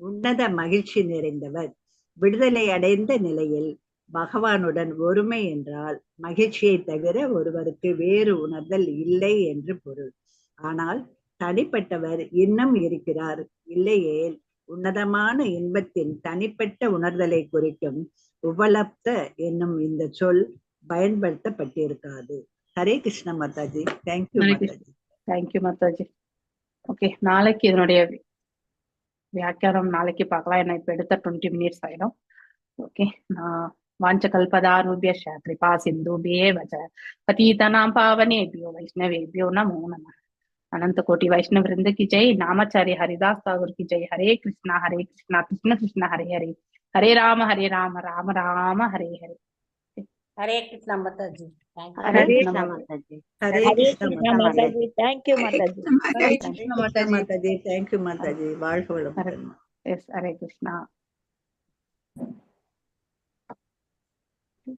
உன்னத மகிழ்ச்சி நிறைந்தவர். விடுதலை அடைந்த நிலையில் பகவானுடன் ஒருமை என்றால் மகிழ்ச்சியை தவிர ஒருவருக்கு வேறு உணர்தல் இல்லை என்று பொருள். ஆனால் தனிப்பட்டவர் இன்னும் இருக்கிறார். இல்லையேல் உன்னதமான இன்பத்தின் தனிப்பட்ட உணர்தலை குறிக்கும் உபலப்த என்னும் இந்த சொல் பயன்படுத்தப்பட்டிருக்காது. ஹரே கிருஷ்ண மாதாஜி. தேங்க்யூ மாதாஜி. தேங்க்யூ மாதாஜி. ஓகே, நாளைக்கு இதனுடைய வியாக்கியானம் நாளைக்கு பார்க்கலாம். ஏன்னா இப்ப எடுத்த 20 minutes ஆயிடும். ஓகே, நான் வாஞ்ச கல்பதாருபிய கிருபா சிந்துபியேவ ச பதீதனாம் பாவனேபியோ வைஷ்ணவேபியோ நமோ நமः. अनंत कोटि वैष्णव वृंद की जय. नामाचार्य हरिदास ठाकुर की जय. हरे कृष्णा कृष्ण कृष्ण हरे हरे, हरे राम राम राम हरे हरे. हरे कृष्ण माताजी. हरे कृष्ण माताजी. हरे कृष्ण माताजी. थैंक यू माताजी. हरे कृष्ण माताजी. थैंक यू माताजी. வாழ்க வளமுடன். हरे कृष्णा.